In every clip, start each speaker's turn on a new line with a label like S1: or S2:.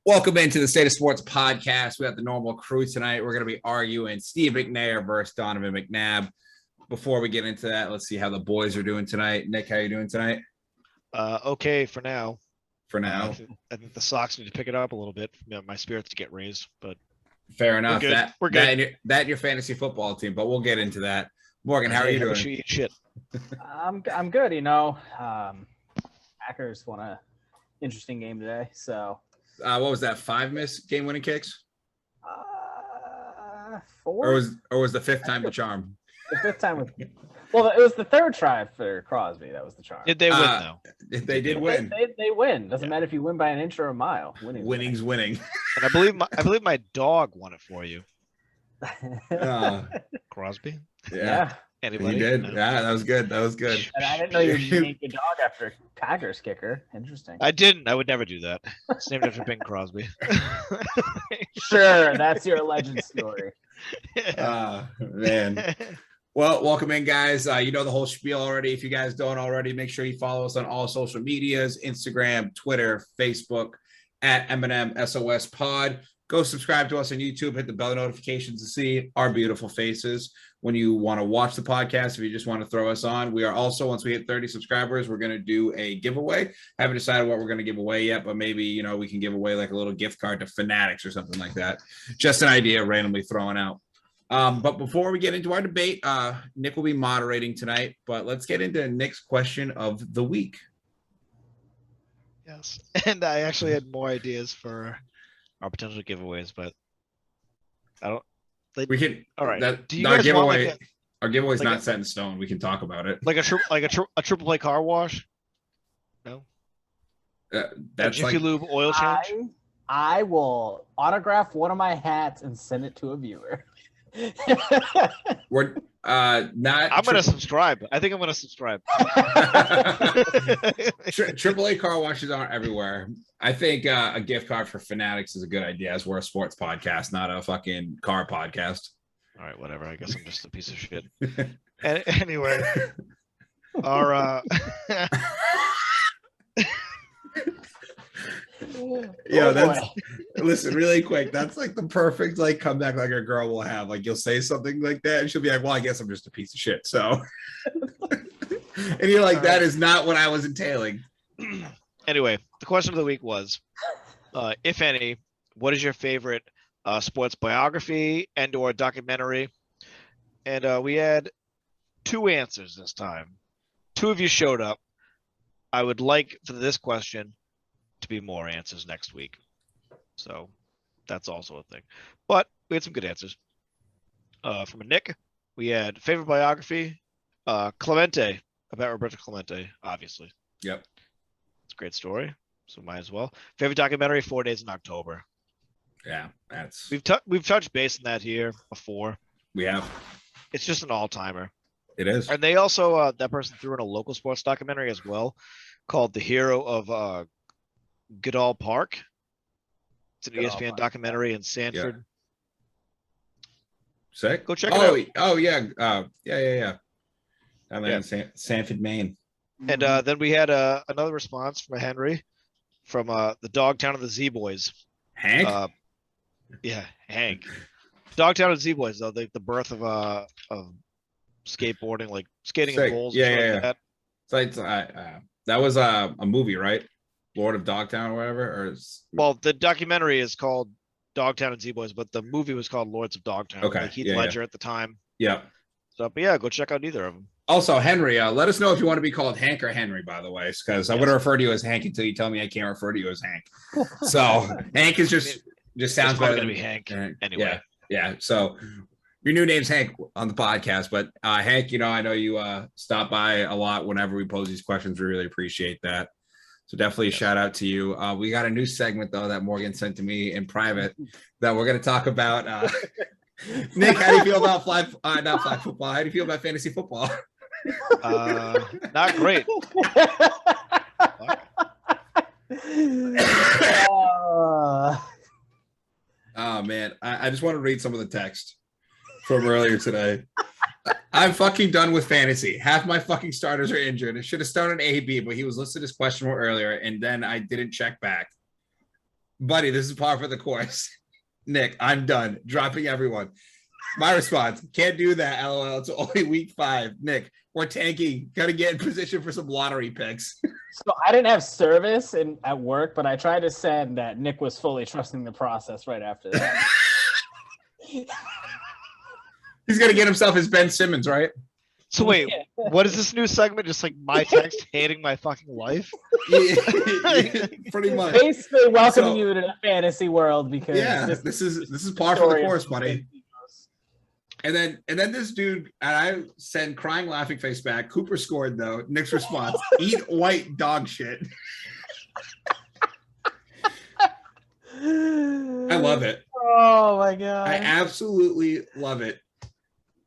S1: Welcome into the State of Sports podcast. We have the normal crew tonight. We're going to be arguing Steve McNair versus Donovan McNabb. Before we get into that, let's see how the boys are doing tonight. Nick, how are you doing tonight?
S2: Okay for now.
S1: For now,
S2: I think the Sox need to pick it up a little bit. My spirits to get raised, but
S1: fair enough.
S2: We're good.
S1: That and your fantasy football team, but we'll get into that. Morgan, how are you doing?
S2: You eat shit.
S3: I'm good. Packers won a interesting game today. So,
S1: what was that? 5 missed game-winning kicks?
S3: 4.
S1: Or was the 5th time the charm?
S3: The 5th time was. Well, it was the 3rd try for Crosby. That was the charm.
S2: Did they win though?
S1: They did win.
S3: They win. Doesn't matter if you win by an inch or a mile.
S1: Winning's winning.
S2: And I believe my dog won it for you. Crosby.
S1: Yeah.
S2: Anybody?
S1: You did.
S2: No.
S1: Yeah, that was good.
S3: And I didn't know you named your dog after Tigers kicker. Interesting.
S2: I didn't. I would never do that. It's named after Bing Crosby.
S3: Sure, that's your legend story.
S1: Man. Well, welcome in, guys. You know the whole spiel already. If you guys don't already, make sure you follow us on all social medias, Instagram, Twitter, Facebook, at M&M SOS Pod. Go subscribe to us on YouTube. Hit the bell notifications to see our beautiful faces when you want to watch the podcast. If you just want to throw us on, we are also, once we hit 30 subscribers, we're going to do a giveaway. Haven't decided what we're going to give away yet, but maybe, we can give away like a little gift card to Fanatics or something like that. Just an idea randomly thrown out. But before we get into our debate, Nick will be moderating tonight, but let's get into Nick's question of the week.
S2: Yes. And I actually had more ideas for our potential giveaways, but I don't.
S1: We can.
S2: All right.
S1: Do you guys giveaway? Our giveaway is not set in stone. We can talk about it.
S2: Like a triple play car wash. No.
S1: That's
S2: Jiffy Lube oil change.
S3: I will autograph one of my hats and send it to a viewer.
S1: We're not.
S2: I'm gonna subscribe. I think I'm gonna subscribe.
S1: AAA car washes aren't everywhere. I think a gift card for Fanatics is a good idea, as we're a sports podcast, not a fucking car podcast.
S2: All right, whatever. I guess I'm just a piece of shit. Anyway, our
S1: listen, really quick. That's like the perfect comeback like a girl will have. Like you'll say something like that, and she'll be like, "Well, I guess I'm just a piece of shit." So, and you're like, "That is not what I was entailing."
S2: Anyway, the question of the week was, if any, what is your favorite sports biography and/or documentary? And we had 2 answers this time. 2 of you showed up. I would like for this question to be more answers next week. So that's also a thing. But we had some good answers. From Nick, we had favorite biography, Clemente, about Roberto Clemente, obviously.
S1: Yep.
S2: It's a great story, so might as well. Favorite documentary, 4 Days in October.
S1: Yeah, that's
S2: we've touched base on that here before.
S1: We have.
S2: It's just an all-timer.
S1: It is.
S2: And they also that person threw in a local sports documentary as well, called The Hero of Goodall Park. It's an ESPN documentary in Sanford.
S1: Yeah. Sick.
S2: Go check it out.
S1: Oh yeah. Yeah. I'm in Sanford, Maine.
S2: And then we had another response from Henry from the Dogtown of the Z Boys.
S1: Hank?
S2: Yeah, Hank. Dogtown of the Z Boys, though, the birth of skateboarding, like skating
S1: Sick.
S2: in bowls.
S1: Yeah.
S2: Like
S1: that. That was a movie, right? Lord of Dogtown or whatever?
S2: Well, the documentary is called Dogtown and Z Boys, but the movie was called Lords of Dogtown.
S1: Okay.
S2: Like Heath Ledger at the time.
S1: Yeah.
S2: So, but yeah, go check out either of them.
S1: Also, Henry, let us know if you want to be called Hank or Henry, by the way, because I'm going to refer to you as Hank until you tell me I can't refer to you as Hank. So Hank is just sounds better.
S2: It's going to be Hank anyway.
S1: Yeah. So your new name's Hank on the podcast, but Hank, I know you stop by a lot whenever we pose these questions. We really appreciate that. So definitely a shout out to you. We got a new segment though that Morgan sent to me in private that we're going to talk about. Nick, how do you feel about not flag football? How do you feel about fantasy football?
S2: Not great.
S1: Oh man, I just want to read some of the text from earlier today. I'm fucking done with fantasy. Half my fucking starters are injured. It should have started AB, but he was listed as questionable earlier, and then I didn't check back. buddy, this is par for the course. Nick, I'm done. Dropping everyone. My response, can't do that, LOL. It's only week 5. Nick, we're tanking. Got to get in position for some lottery picks.
S3: So I didn't have service at work, but I tried to send that Nick was fully trusting the process right after that.
S1: He's going to get himself his Ben Simmons, right?
S2: So wait, what is this new segment? Just like my text hating my fucking life?
S1: Yeah, pretty much.
S3: Basically welcoming you to the fantasy world because
S1: this is par for the course, buddy. And then this dude, and I send crying laughing face back. Cooper scored though. Nick's response: eat white dog shit. I love it.
S3: Oh my god!
S1: I absolutely love it.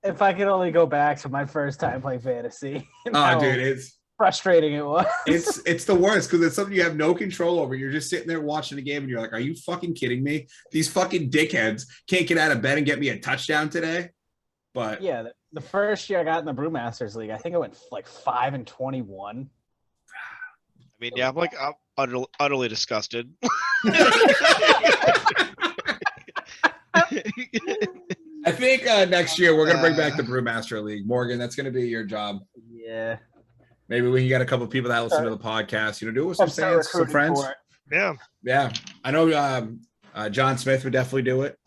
S3: If I could only go back to my first time playing fantasy.
S1: Oh, dude, it's
S3: frustrating. It was.
S1: It's the worst because it's something you have no control over. You're just sitting there watching the game, and you're like, "Are you fucking kidding me? These fucking dickheads can't get out of bed and get me a touchdown today." But
S3: yeah, the first year I got in the Brewmasters League, I think I went like 5-21.
S2: I mean, yeah, I'm utterly disgusted.
S1: I think next year we're gonna bring back the Brewmaster League. Morgan, that's gonna be your job.
S3: Yeah.
S1: Maybe we can get a couple of people that listen to the podcast. Do it with some fans, some friends.
S2: Yeah.
S1: I know John Smith would definitely do it.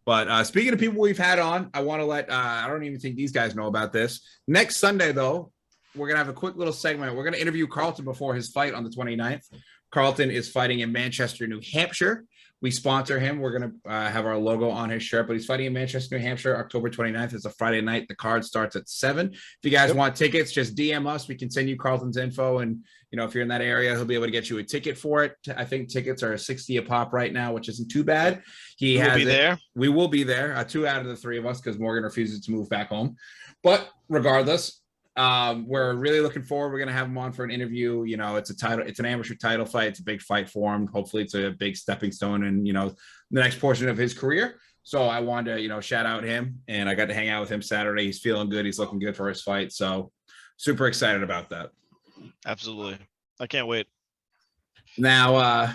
S1: But speaking of people we've had on, I want to let I don't even think these guys know about this. Next Sunday, though, we're going to have a quick little segment. We're going to interview Carlton before his fight on the 29th. Carlton is fighting in Manchester, New Hampshire. We sponsor him. We're going to have our logo on his shirt, but he's fighting in Manchester, New Hampshire, October 29th. It's a Friday night. The card starts at 7. If you guys want tickets, just DM us. We can send you Carlton's info. And, if you're in that area, he'll be able to get you a ticket for it. I think tickets are $60 a pop right now, which isn't too bad.
S2: We will be there.
S1: We will be there. 2 out of the 3 of us, because Morgan refuses to move back home. But regardless, we're really looking forward. We're going to have him on for an interview. It's an amateur title fight. It's a big fight for him. Hopefully it's a big stepping stone in, the next portion of his career. So I wanted to, shout out him, and I got to hang out with him Saturday. He's feeling good. He's looking good for his fight. So super excited about that.
S2: Absolutely. I can't wait.
S1: Now,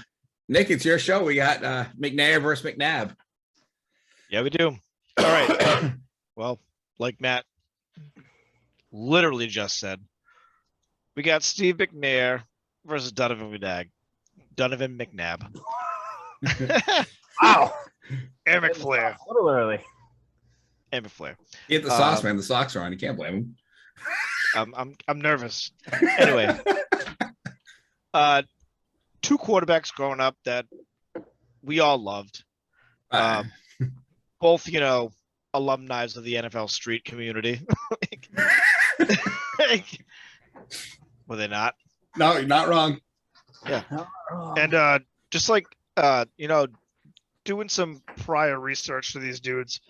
S1: Nick, it's your show. We got McNair versus McNabb.
S2: Yeah, we do. All right. Well, like Matt literally just said, we got Steve McNair versus Donovan McNabb.
S3: Wow.
S2: And McFlair.
S3: A little early.
S2: And McFlair.
S1: He hit the sauce, man. The socks are on. You can't blame him.
S2: I'm nervous. Anyway, 2 quarterbacks growing up that we all loved. Both, alumni of the NFL street community. Were they not?
S1: No, you're not wrong.
S2: Yeah. And just like doing some prior research to these dudes,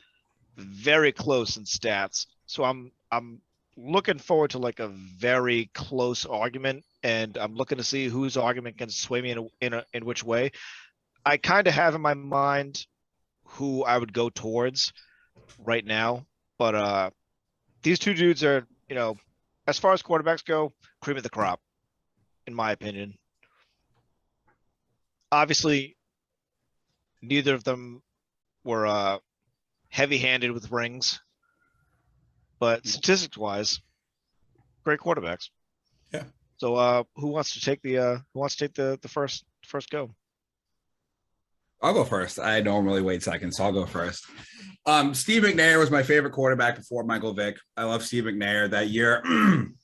S2: very close in stats. So I'm looking forward to like a very close argument, and I'm looking to see whose argument can sway me in which way. I kind of have in my mind who I would go towards right now, but these 2 dudes are, as far as quarterbacks go, cream of the crop, in my opinion. Obviously, neither of them were heavy-handed with rings, but statistics-wise, great quarterbacks.
S1: Yeah.
S2: So, who wants to take the first go?
S1: I'll go first. I normally wait seconds, so I'll go first. Steve McNair was my favorite quarterback before Michael Vick. I love Steve McNair. That year in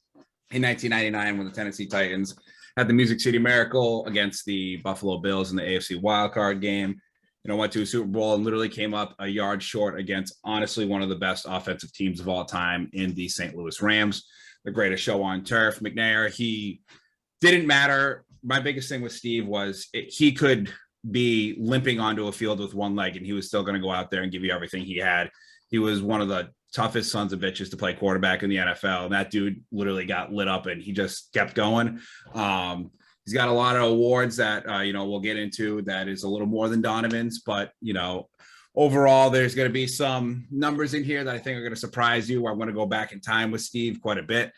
S1: 1999, when the Tennessee Titans had the Music City Miracle against the Buffalo Bills in the AFC wildcard game, went to a Super Bowl and literally came up a yard short against honestly one of the best offensive teams of all time in the St. Louis Rams, the greatest show on turf. McNair, he didn't matter. My biggest thing with Steve was he could be limping onto a field with one leg, and he was still going to go out there and give you everything he had. He was one of the toughest sons of bitches to play quarterback in the NFL. And that dude literally got lit up, and he just kept going. He's got a lot of awards that, we'll get into that is a little more than Donovan's, but, overall, there's going to be some numbers in here that I think are going to surprise you. I want to go back in time with Steve quite a bit.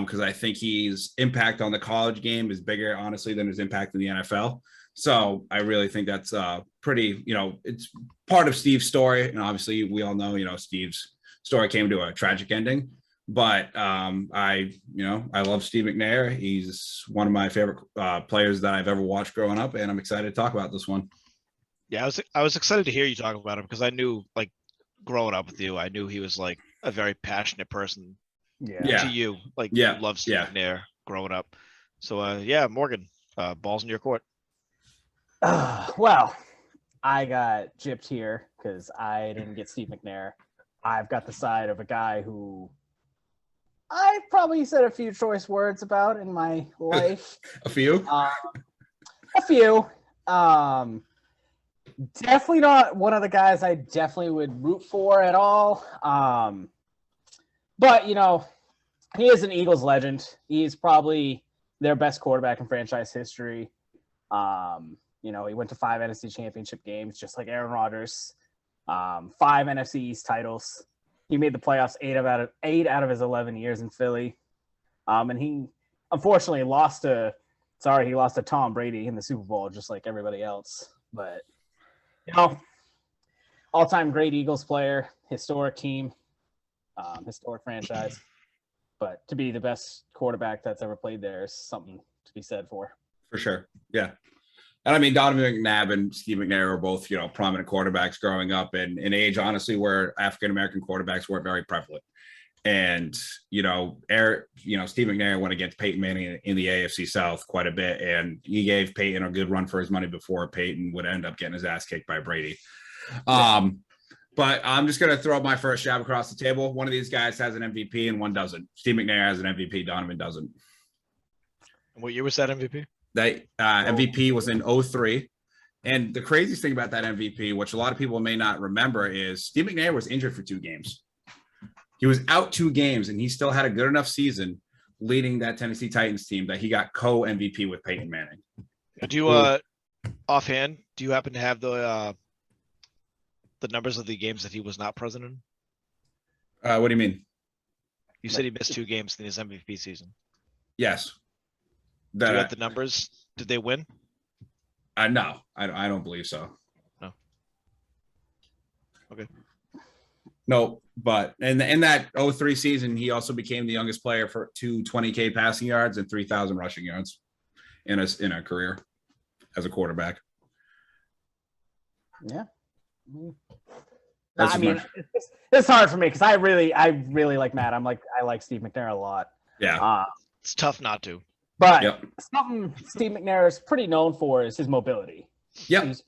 S1: because I think his impact on the college game is bigger, honestly, than his impact in the NFL. So I really think that's pretty, it's part of Steve's story. And obviously we all know, Steve's story came to a tragic ending. But I love Steve McNair. He's one of my favorite players that I've ever watched growing up, and I'm excited to talk about this one.
S2: Yeah, I was excited to hear you talk about him because I knew, like, growing up with you, I knew he was like a very passionate person.
S3: Yeah.
S2: To you, like,
S1: Yeah.
S2: you love Steve McNair growing up. So Morgan, balls in your court.
S3: Well, I got gypped here because I didn't get Steve McNair. I've got the side of a guy who I probably said a few choice words about in my life.
S1: A few?
S3: A few. Definitely not one of the guys I definitely would root for at all. But, he is an Eagles legend. He's probably their best quarterback in franchise history. He went to 5 NFC championship games, just like Aaron Rodgers. 5 NFC East titles. He made the playoffs 8 out of his 11 years in Philly. And he unfortunately lost to Tom Brady in the Super Bowl, just like everybody else. But, all-time great Eagles player, historic team, historic franchise. But to be the best quarterback that's ever played there is something to be said for.
S1: For sure. Yeah. And I mean, Donovan McNabb and Steve McNair were both, prominent quarterbacks growing up in an age, honestly, where African-American quarterbacks weren't very prevalent. And, Steve McNair went against Peyton Manning in the AFC South quite a bit. And he gave Peyton a good run for his money before Peyton would end up getting his ass kicked by Brady. But I'm just going to throw my first jab across the table. One of these guys has an MVP and one doesn't. Steve McNair has an MVP. Donovan doesn't.
S2: What year was that MVP?
S1: That MVP was in 2003. And the craziest thing about that MVP, which a lot of people may not remember, is Steve McNair was injured for 2 games. He was out 2 games, and he still had a good enough season leading that Tennessee Titans team that he got co-MVP with Peyton Manning.
S2: Do you, offhand, do you happen to have the numbers of the games that he was not present in?
S1: What do you mean?
S2: You said he missed 2 games in his MVP season.
S1: Yes.
S2: Do you have the numbers? Did they win?
S1: No, I don't believe so.
S2: No. Okay.
S1: No, but in that 2003 season, he also became the youngest player to 20K passing yards and 3,000 rushing yards in a career as a quarterback.
S3: Yeah. It's hard for me because I really like Matt. I like Steve McNair a lot.
S1: Yeah.
S2: It's tough not to.
S3: But something Steve McNair is pretty known for is his mobility.
S1: Yeah.
S3: He's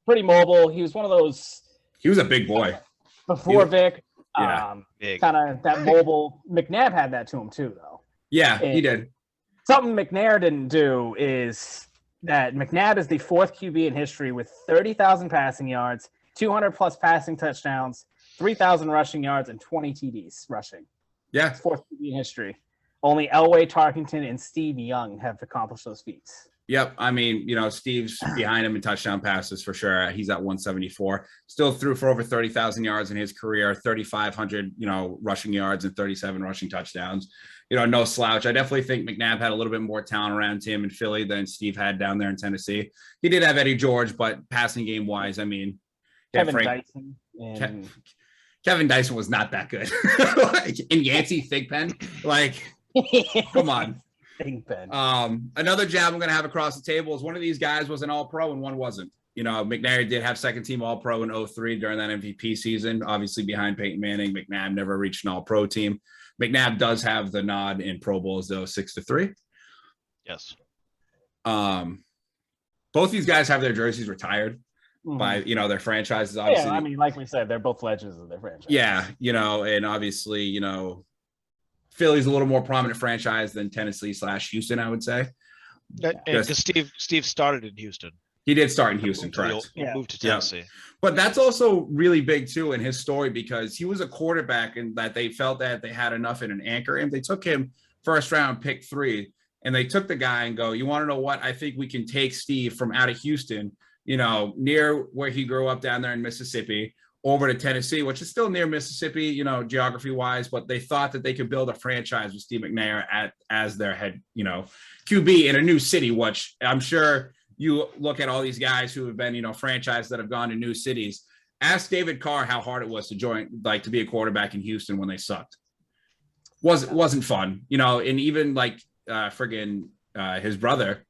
S3: pretty mobile. He was one of those.
S1: He was a big boy.
S3: Before Vic.
S2: Big.
S3: Kind of that mobile. McNabb had that to him too, though.
S1: Yeah, he did.
S3: Something McNair didn't do is that McNabb is the 4th QB in history with 30,000 passing yards, 200 plus passing touchdowns, 3,000 rushing yards, and 20 TDs rushing.
S1: Yeah.
S3: 4th QB in history. Only Elway Tarkington and Steve Young have accomplished those feats.
S1: Yep. I mean, Steve's behind him in touchdown passes for sure. He's at 174. Still threw for over 30,000 yards in his career, 3,500, rushing yards and 37 rushing touchdowns. No slouch. I definitely think McNabb had a little bit more talent around him in Philly than Steve had down there in Tennessee. He did have Eddie George, but passing game wise, I mean,
S3: Dyson.
S1: Kevin Dyson was not that good. In Yancey Thigpen, come on. Another jab I'm going to have across the table is one of these guys was an All-Pro and one wasn't. McNair did have second-team All-Pro in 2003 during that MVP season, obviously behind Peyton Manning. McNabb never reached an All-Pro team. McNabb does have the nod in Pro Bowls, though, 6-3.
S2: Yes.
S1: Both these guys have their jerseys retired by, their franchises, obviously.
S3: Yeah, I mean, like we said, they're both legends of their franchise.
S1: Yeah, and obviously, Philly's a little more prominent franchise than Tennessee/Houston, I would say.
S2: Because Steve started in Houston.
S1: He did start in Houston, correct?
S2: He moved to Tennessee.
S1: Yeah. But that's also really big, too, in his story because he was a quarterback and that they felt that they had enough in an anchor. And they took him first round, pick 3, and they took the guy and go, you want to know what? I think we can take Steve from out of Houston, near where he grew up down there in Mississippi. over to Tennessee, which is still near Mississippi, you know, geography wise, but they thought that they could build a franchise with Steve McNair as their head, you know, QB in a new city, which I'm sure you look at all these guys who have been, you know, franchise that have gone to new cities. Ask David Carr how hard it was to join, like to be a quarterback in Houston when they sucked. Wasn't fun, you know, and even like his brother,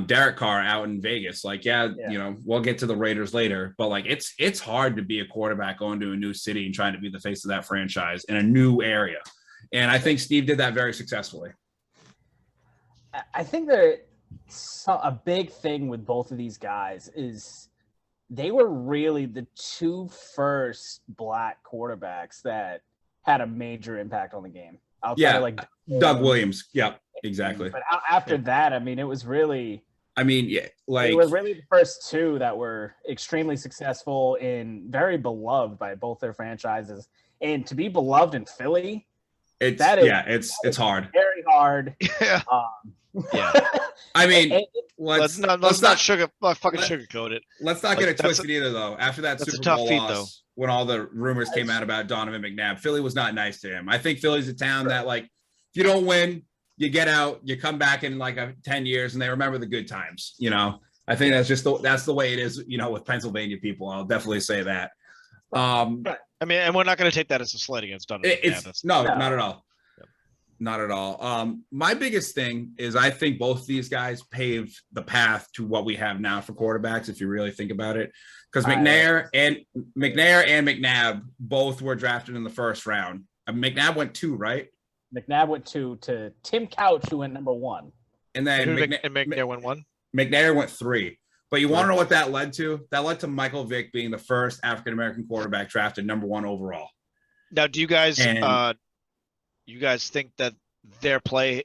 S1: Derek Carr out in Vegas. Like, yeah, you know, we'll get to the Raiders later, but like it's hard to be a quarterback going to a new city and trying to be the face of that franchise in a new area. And I think Steve did that very successfully.
S3: I think a big thing with both of these guys is they were really the two first black quarterbacks that had a major impact on the game.
S1: Outside of like Doug Williams. Yep, exactly.
S3: But after that, I mean, it was really.
S1: I mean, yeah, like
S3: it was really the first two that were extremely successful and very beloved by both their franchises. And to be beloved in Philly,
S1: it's hard,
S3: very hard.
S2: Yeah. Yeah.
S1: I mean,
S2: let's not fucking sugarcoat it.
S1: Let's not get it twisted either, though. After that Super Bowl loss, when all the rumors came out about Donovan McNabb, Philly was not nice to him. I think Philly's a town that, like, if you don't win, you get out, you come back in like 10 years, and they remember the good times. You know, I think that's the way it is. You know, with Pennsylvania people, I'll definitely say that.
S2: I mean, and we're not going to take that as a slight against Donovan McNabb.
S1: No, not at all. Not at all. My biggest thing is I think both these guys paved the path to what we have now for quarterbacks, if you really think about it. Because McNair and McNabb both were drafted in the first round. McNabb went 2, right?
S3: McNabb went 2 to Tim Couch, who went number 1.
S2: And then McNair went 1?
S1: McNair went 3. But you want to know what that led to? That led to Michael Vick being the first African-American quarterback drafted number 1 overall.
S2: Now, do you guys think that their play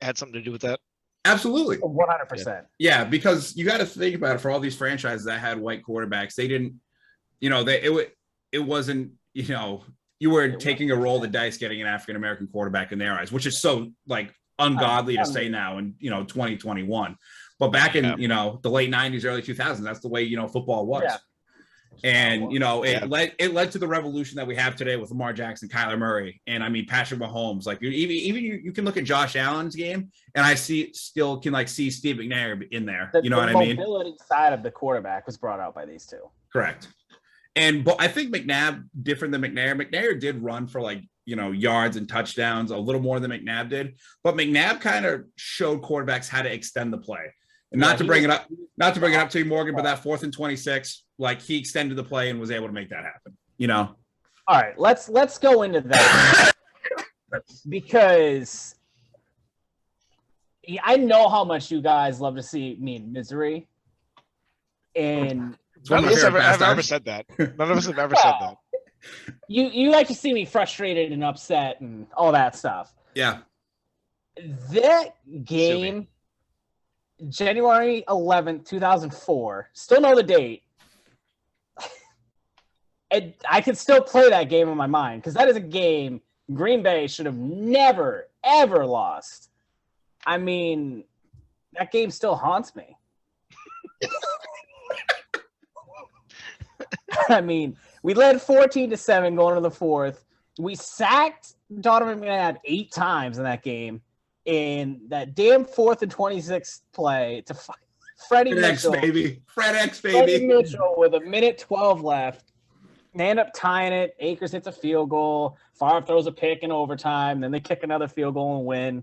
S2: had something to do with that?
S1: Absolutely.
S3: 100%.
S1: Yeah, because you got to think about it. For all these franchises that had white quarterbacks, they didn't, you know, it wasn't, you know, you were taking a roll of the dice getting an African-American quarterback in their eyes, which is so like ungodly to say now in, you know, 2021. But back in, you know, the late 90s, early 2000s, that's the way, you know, football was. Yeah. And, you know, it led to the revolution that we have today with Lamar Jackson, Kyler Murray, and I mean, Patrick Mahomes. Like you can look at Josh Allen's game and I still can see Steve McNair in there. You know what I mean? The
S3: mobility side of the quarterback was brought out by these two.
S1: Correct. But I think McNabb, different than McNair. McNair did run for like, you know, yards and touchdowns a little more than McNabb did. But McNabb kind of showed quarterbacks how to extend the play. And not to bring it up to you, Morgan, but that 4th and 26, like he extended the play and was able to make that happen. You know.
S3: All right, let's go into that because I know how much you guys love to see me in misery, and
S2: none of us have ever said that. None of us have ever said that.
S3: You like to see me frustrated and upset and all that stuff.
S1: Yeah.
S3: That game. January 11th, 2004. Still know the date. And I can still play that game in my mind because that is a game Green Bay should have never, ever lost. I mean, that game still haunts me. I mean, we led 14-7 going to the 4th. We sacked Donovan McNabb 8 times in that game. In that damn 4th and 26th play to Freddie Mitchell.
S1: Fred X, baby.
S3: Freddie Mitchell with 1:12 left. They end up tying it. Akers hits a field goal. Favre throws a pick in overtime. Then they kick another field goal and win.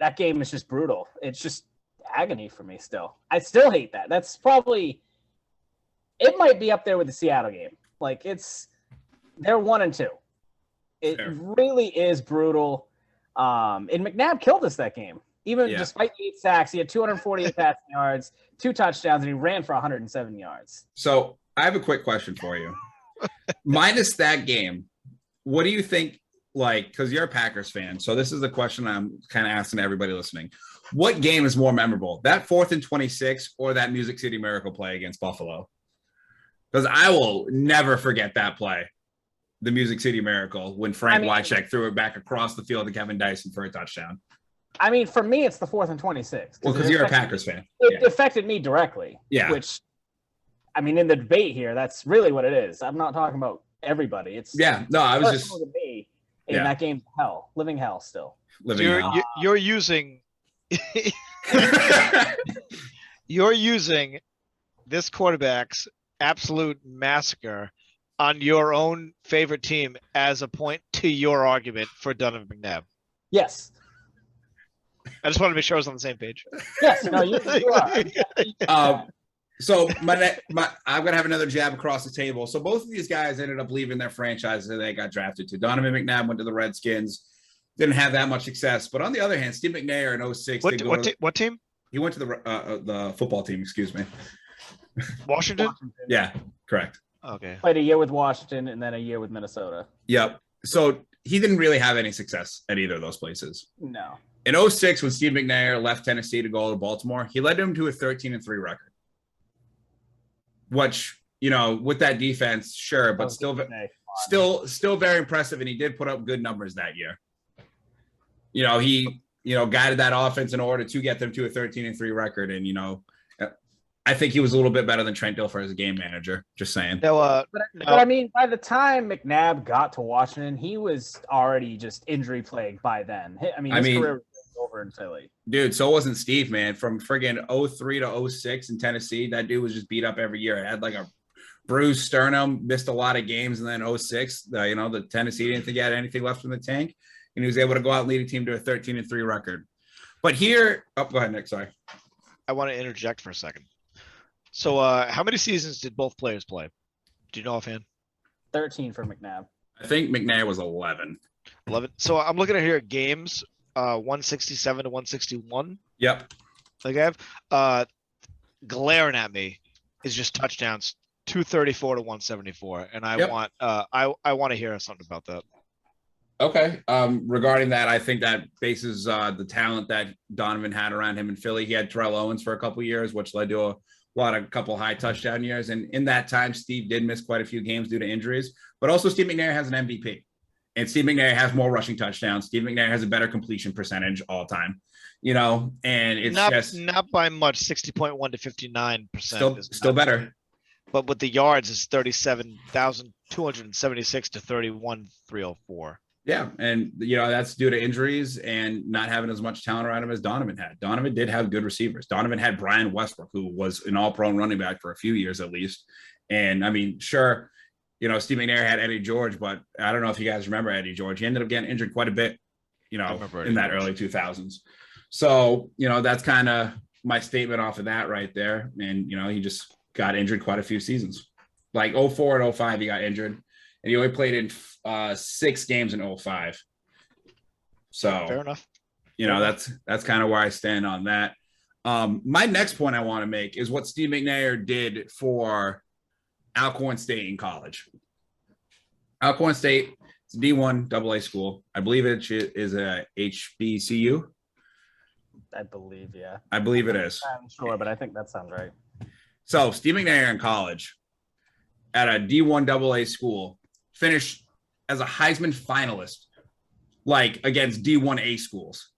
S3: That game is just brutal. It's just agony for me still. I still hate that. That's probably – it might be up there with the Seattle game. Like, they're 1-2. It really is brutal. And McNabb killed us that game. Even despite the 8 sacks, he had 248 passing yards, 2 touchdowns, and he ran for 107 yards.
S1: So I have a quick question for you. Minus that game, what do you think, like, because you're a Packers fan, so this is the question I'm kind of asking everybody listening. What game is more memorable, that 4th and 26 or that Music City Miracle play against Buffalo? Because I will never forget that play. The Music City Miracle when Frank Wycheck threw it back across the field to Kevin Dyson for a touchdown.
S3: I mean, for me, it's the 4th and 26.
S1: Well, because you're a Packers fan.
S3: It affected me directly.
S1: Yeah.
S3: Which I mean, in the debate here, that's really what it is. I'm not talking about everybody. It's
S1: I was just
S3: to me, and that game's hell, living hell still.
S1: living hell.
S2: You're using you're using this quarterback's absolute massacre on your own favorite team as a point to your argument for Donovan McNabb.
S3: Yes.
S2: I just wanted to make sure I was on the same page.
S3: Yes. No, you are.
S1: So I'm gonna have another jab across the table. So both of these guys ended up leaving their franchises that they got drafted to. Donovan McNabb went to the Redskins, didn't have that much success. But on the other hand, Steve McNair in 06.
S2: What team?
S1: He went to the football team. Excuse me.
S2: Washington?
S1: Yeah, correct.
S2: Okay.
S3: Played a year with Washington and then a year with Minnesota.
S1: Yep. So he didn't really have any success at either of those places.
S3: No.
S1: In 06, when Steve McNair left Tennessee to go to Baltimore, he led them to a 13-3 record. Which, with that defense, sure, but still very impressive. And he did put up good numbers that year. He guided that offense in order to get them to a 13-3 record. And, I think he was a little bit better than Trent Dilfer as a game manager. Just saying.
S2: No,
S3: but I mean, by the time McNabb got to Washington, he was already just injury plagued by then. His career was over in Philly.
S1: Dude, so wasn't Steve, man. From friggin' 03 to 06 in Tennessee, that dude was just beat up every year. It had like a bruised sternum, missed a lot of games, and then 06, the Tennessee didn't think he had anything left in the tank, and he was able to go out and lead a team to a 13-3 record. But here, go ahead, Nick. Sorry.
S2: I want to interject for a second. So, how many seasons did both players play? Do you know offhand?
S3: 13 for McNabb.
S1: I think McNair was 11.
S2: 11. So I'm looking at here games, 167 to 161.
S1: Yep.
S2: Like I have, glaring at me is just touchdowns, 234 to 174, and I want to hear something about that.
S1: Okay. Regarding that, I think that bases the talent that Donovan had around him in Philly. He had Terrell Owens for a couple of years, which led to a couple high touchdown years. And in that time, Steve did miss quite a few games due to injuries, but also Steve McNair has an MVP. And Steve McNair has more rushing touchdowns. Steve McNair has a better completion percentage all time, and it's
S2: not by much, 60.1 to 59%.
S1: Still better.
S2: But with the yards, it's 37,276 to 31,304.
S1: Yeah, and that's due to injuries and not having as much talent around him as Donovan had. Donovan did have good receivers. Donovan had Brian Westbrook, who was an all-pro running back for a few years at least. And I mean, sure, Steve McNair had Eddie George, but I don't know if you guys remember Eddie George. He ended up getting injured quite a bit, in that early 2000s. So, that's kind of my statement off of that right there. And, he just got injured quite a few seasons. Like 04 and 05, he got injured. And he only played in 6 games in 05. So
S2: fair enough.
S1: That's kind of where I stand on that. My next point I want to make is what Steve McNair did for Alcorn State in college. Alcorn State, it's a D1 AA school. I believe it is a HBCU.
S3: I believe, yeah.
S1: I believe it is.
S3: I'm sure, but I think that sounds right.
S1: So Steve McNair in college at a D1 AA school finished as a Heisman finalist, like against D1A schools.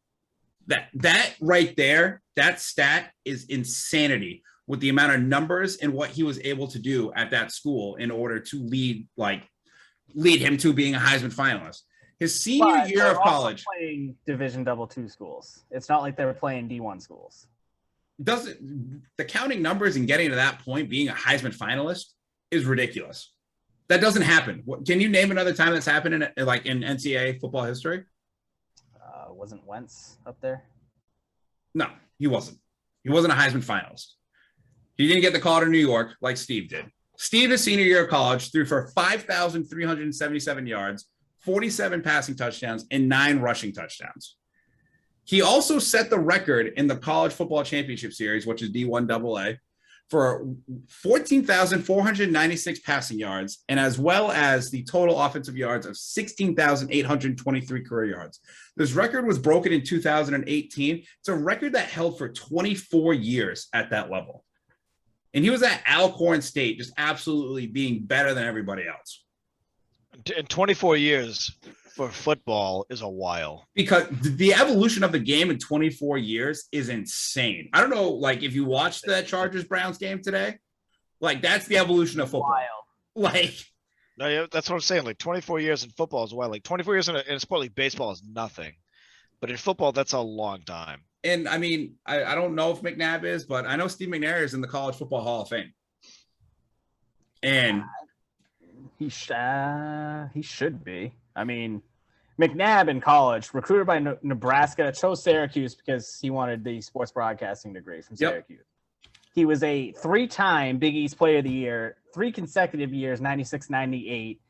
S1: That right there, that stat is insanity with the amount of numbers and what he was able to do at that school in order to lead him to being a Heisman finalist. His senior year of college,
S3: playing Division II schools. It's not like they were playing D1 schools.
S1: The counting numbers and getting to that point, being a Heisman finalist, is ridiculous. That doesn't happen. Can you name another time that's happened in NCAA football history?
S3: Wasn't Wentz up there?
S1: No, he wasn't. He wasn't a Heisman finalist. He didn't get the call to New York like Steve did. Steve, his senior year of college, threw for 5,377 yards, 47 passing touchdowns, and 9 rushing touchdowns. He also set the record in the College Football Championship Series, which is D1 AA, for 14,496 passing yards, and as well as the total offensive yards of 16,823 career yards. This record was broken in 2018. It's a record that held for 24 years at that level. And he was at Alcorn State, just absolutely being better than everybody else.
S2: In 24 years for football is a while.
S1: Because the evolution of the game in 24 years is insane. I don't know, if you watched the Chargers-Browns game today, Like, that's the evolution of football.
S3: Wild.
S1: Like,
S2: No, yeah, that's what I'm saying. Like 24 years in football is wild. Like 24 years in a sport like baseball is nothing, but in football, that's a long time.
S1: and I mean, I don't know if McNabb is, but I know Steve McNair is in the College Football Hall of Fame. And
S3: he should be. I mean, McNabb in college, recruited by Nebraska, chose Syracuse because he wanted the sports broadcasting degree from Syracuse. He was a 3-time Big East Player of the Year, 3 consecutive years, 96, 98.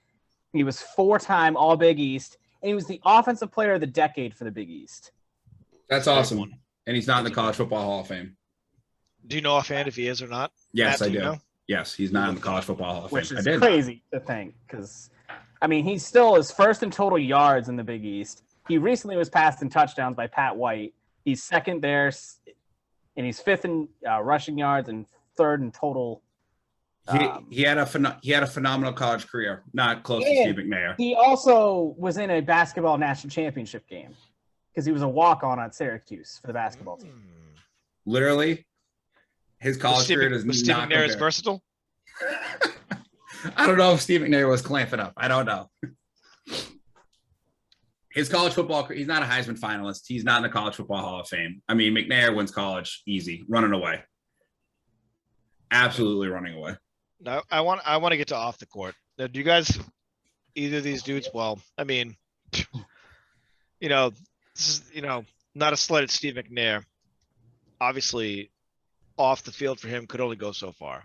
S3: He was 4-time All Big East, and he was the Offensive Player of the Decade for the Big East.
S1: that's awesome. And he's not in the College Football Hall of Fame.
S2: Do you know offhand if he is or not?
S1: Yes,
S2: Matt,
S1: I do.
S2: know?
S1: Yes, he's not in the College Football Hall of Fame.
S3: Which is crazy to think because, I mean, he still is first in total yards in the Big East. He recently was passed in touchdowns by Pat White. He's second there, and he's 5th in rushing yards and 3rd in total.
S1: He had a phenomenal college career, not close to Steve McNair.
S3: He also was in a basketball national championship game because he was a walk-on at Syracuse for the basketball team.
S1: Literally, his college career does not
S2: Steve McNair
S1: compare.
S2: is versatile?
S1: I don't know if Steve McNair was clamping up. I don't know. His college football, he's not a Heisman finalist. He's not in the College Football Hall of Fame. I mean, McNair wins college easy, running away. Absolutely running away.
S2: No, I want to get to off the court. Now, do you guys, either of these dudes? Well, I mean, you know, this is, you know, not a slight at Steve McNair. Obviously, off the field for him could only go so far.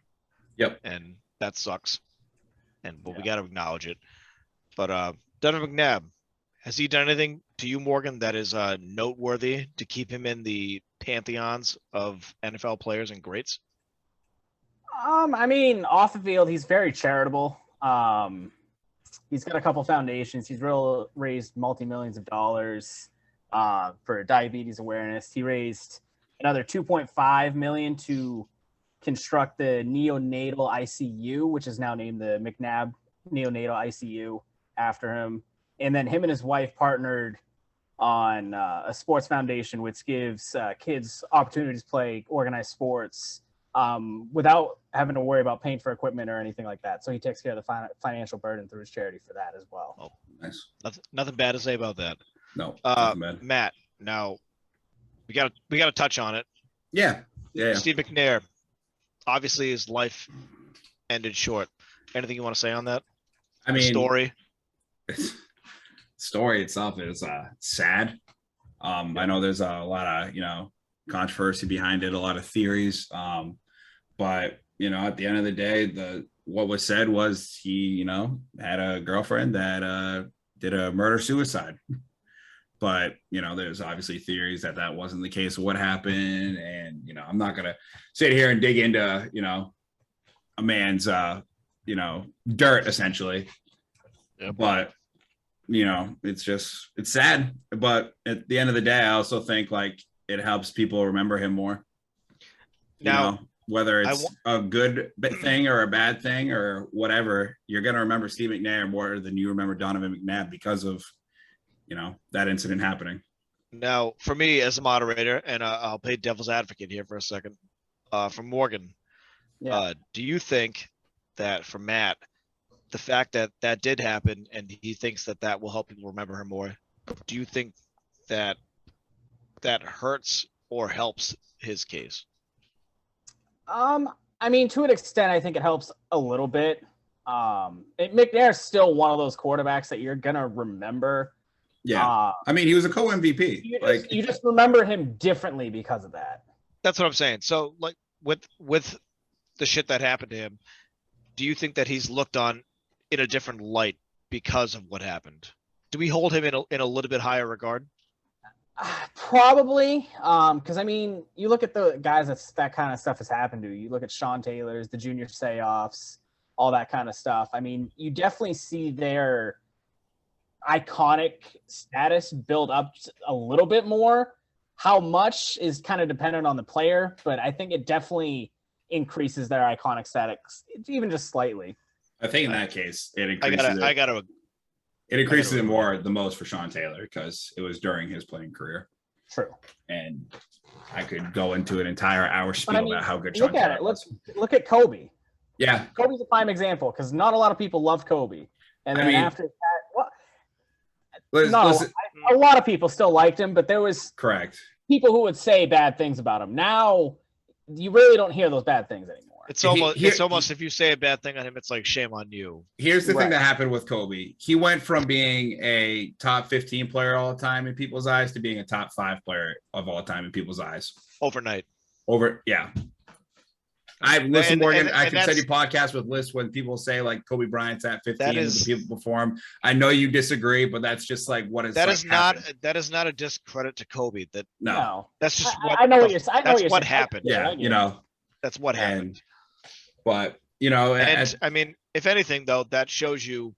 S1: Yep.
S2: And that sucks. But we got to acknowledge it. But Donovan McNabb, has he done anything to you, Morgan, that is noteworthy to keep him in the pantheons of NFL players and greats?
S3: I mean, off the field, he's very charitable. He's got a couple foundations. He's raised multi-millions of dollars for diabetes awareness. He raised another $2.5 million to construct the neonatal ICU, which is now named the McNabb Neonatal ICU after him. And then him and his wife partnered on a sports foundation, which gives kids opportunities to play organized sports without having to worry about paying for equipment or anything like that. So he takes care of the financial burden through his charity for that as well.
S2: Oh,
S1: Nice.
S2: Nothing bad to say about that.
S1: No. Nothing bad.
S2: Matt, now we got to touch on it.
S1: Yeah.
S2: Steve McNair, obviously his life ended short. Anything you want to say on that?
S1: I mean,
S3: story
S1: itself is sad. I know there's a lot of controversy behind it, a lot of theories, but at the end of the day, what was said was he had a girlfriend that did a murder suicide. But there's obviously theories that wasn't the case of what happened, and I'm not gonna sit here and dig into a man's dirt essentially.
S2: Yeah.
S1: But it's sad. But at the end of the day, I also think like it helps people remember him more.
S2: Now,
S1: whether it's a good thing or a bad thing or whatever, you're gonna remember Steve McNair more than you remember Donovan McNabb because of that incident happening.
S2: Now, for me as a moderator, and I'll play devil's advocate here for a second, for Morgan, do you think that for Matt, the fact that did happen and he thinks that will help people remember him more, do you think that hurts or helps his case?
S3: I mean, to an extent, I think it helps a little bit. McNair's still one of those quarterbacks that you're gonna remember.
S1: Yeah, I mean, he was a co-MVP.
S3: You just remember him differently because of that.
S2: That's what I'm saying. So, like with the shit that happened to him, do you think that he's looked on in a different light because of what happened? Do we hold him in a little bit higher regard?
S3: Probably, because I mean, you look at the guys that kind of stuff has happened to. You look at Sean Taylor's, the junior say-offs, all that kind of stuff. I mean, you definitely see their iconic status build up a little bit more. How much is kind of dependent on the player, but I think it definitely increases their iconic status, even just slightly.
S1: I think in that case, it increases. It increases it more the most for Sean Taylor because it was during his playing career.
S3: True.
S1: And I could go into an entire hour spiel about how good Sean
S3: Taylor
S1: was.
S3: Look at Kobe.
S1: Yeah.
S3: Kobe's a prime example because not a lot of people loved Kobe. And then after that, a lot of people still liked him, but there was
S1: correct
S3: people who would say bad things about him. Now you really don't hear those bad things anymore.
S2: It's almost if you say a bad thing on him, it's like shame on you.
S1: Here's the thing that happened with Kobe. He went from being a top 15 player all the time in people's eyes to being a top 5 player of all time in people's eyes.
S2: Overnight.
S1: Yeah. I've listened, Morgan. I can send you podcasts with lists when people say like Kobe Bryant's at 15 and the people before him. I know you disagree, but that's just like what is
S2: that is not a discredit to Kobe. That's just
S3: I know what you're saying.
S2: That's what happened.
S1: Yeah,
S2: that's what happened.
S1: But
S2: I mean, if anything though, that shows you,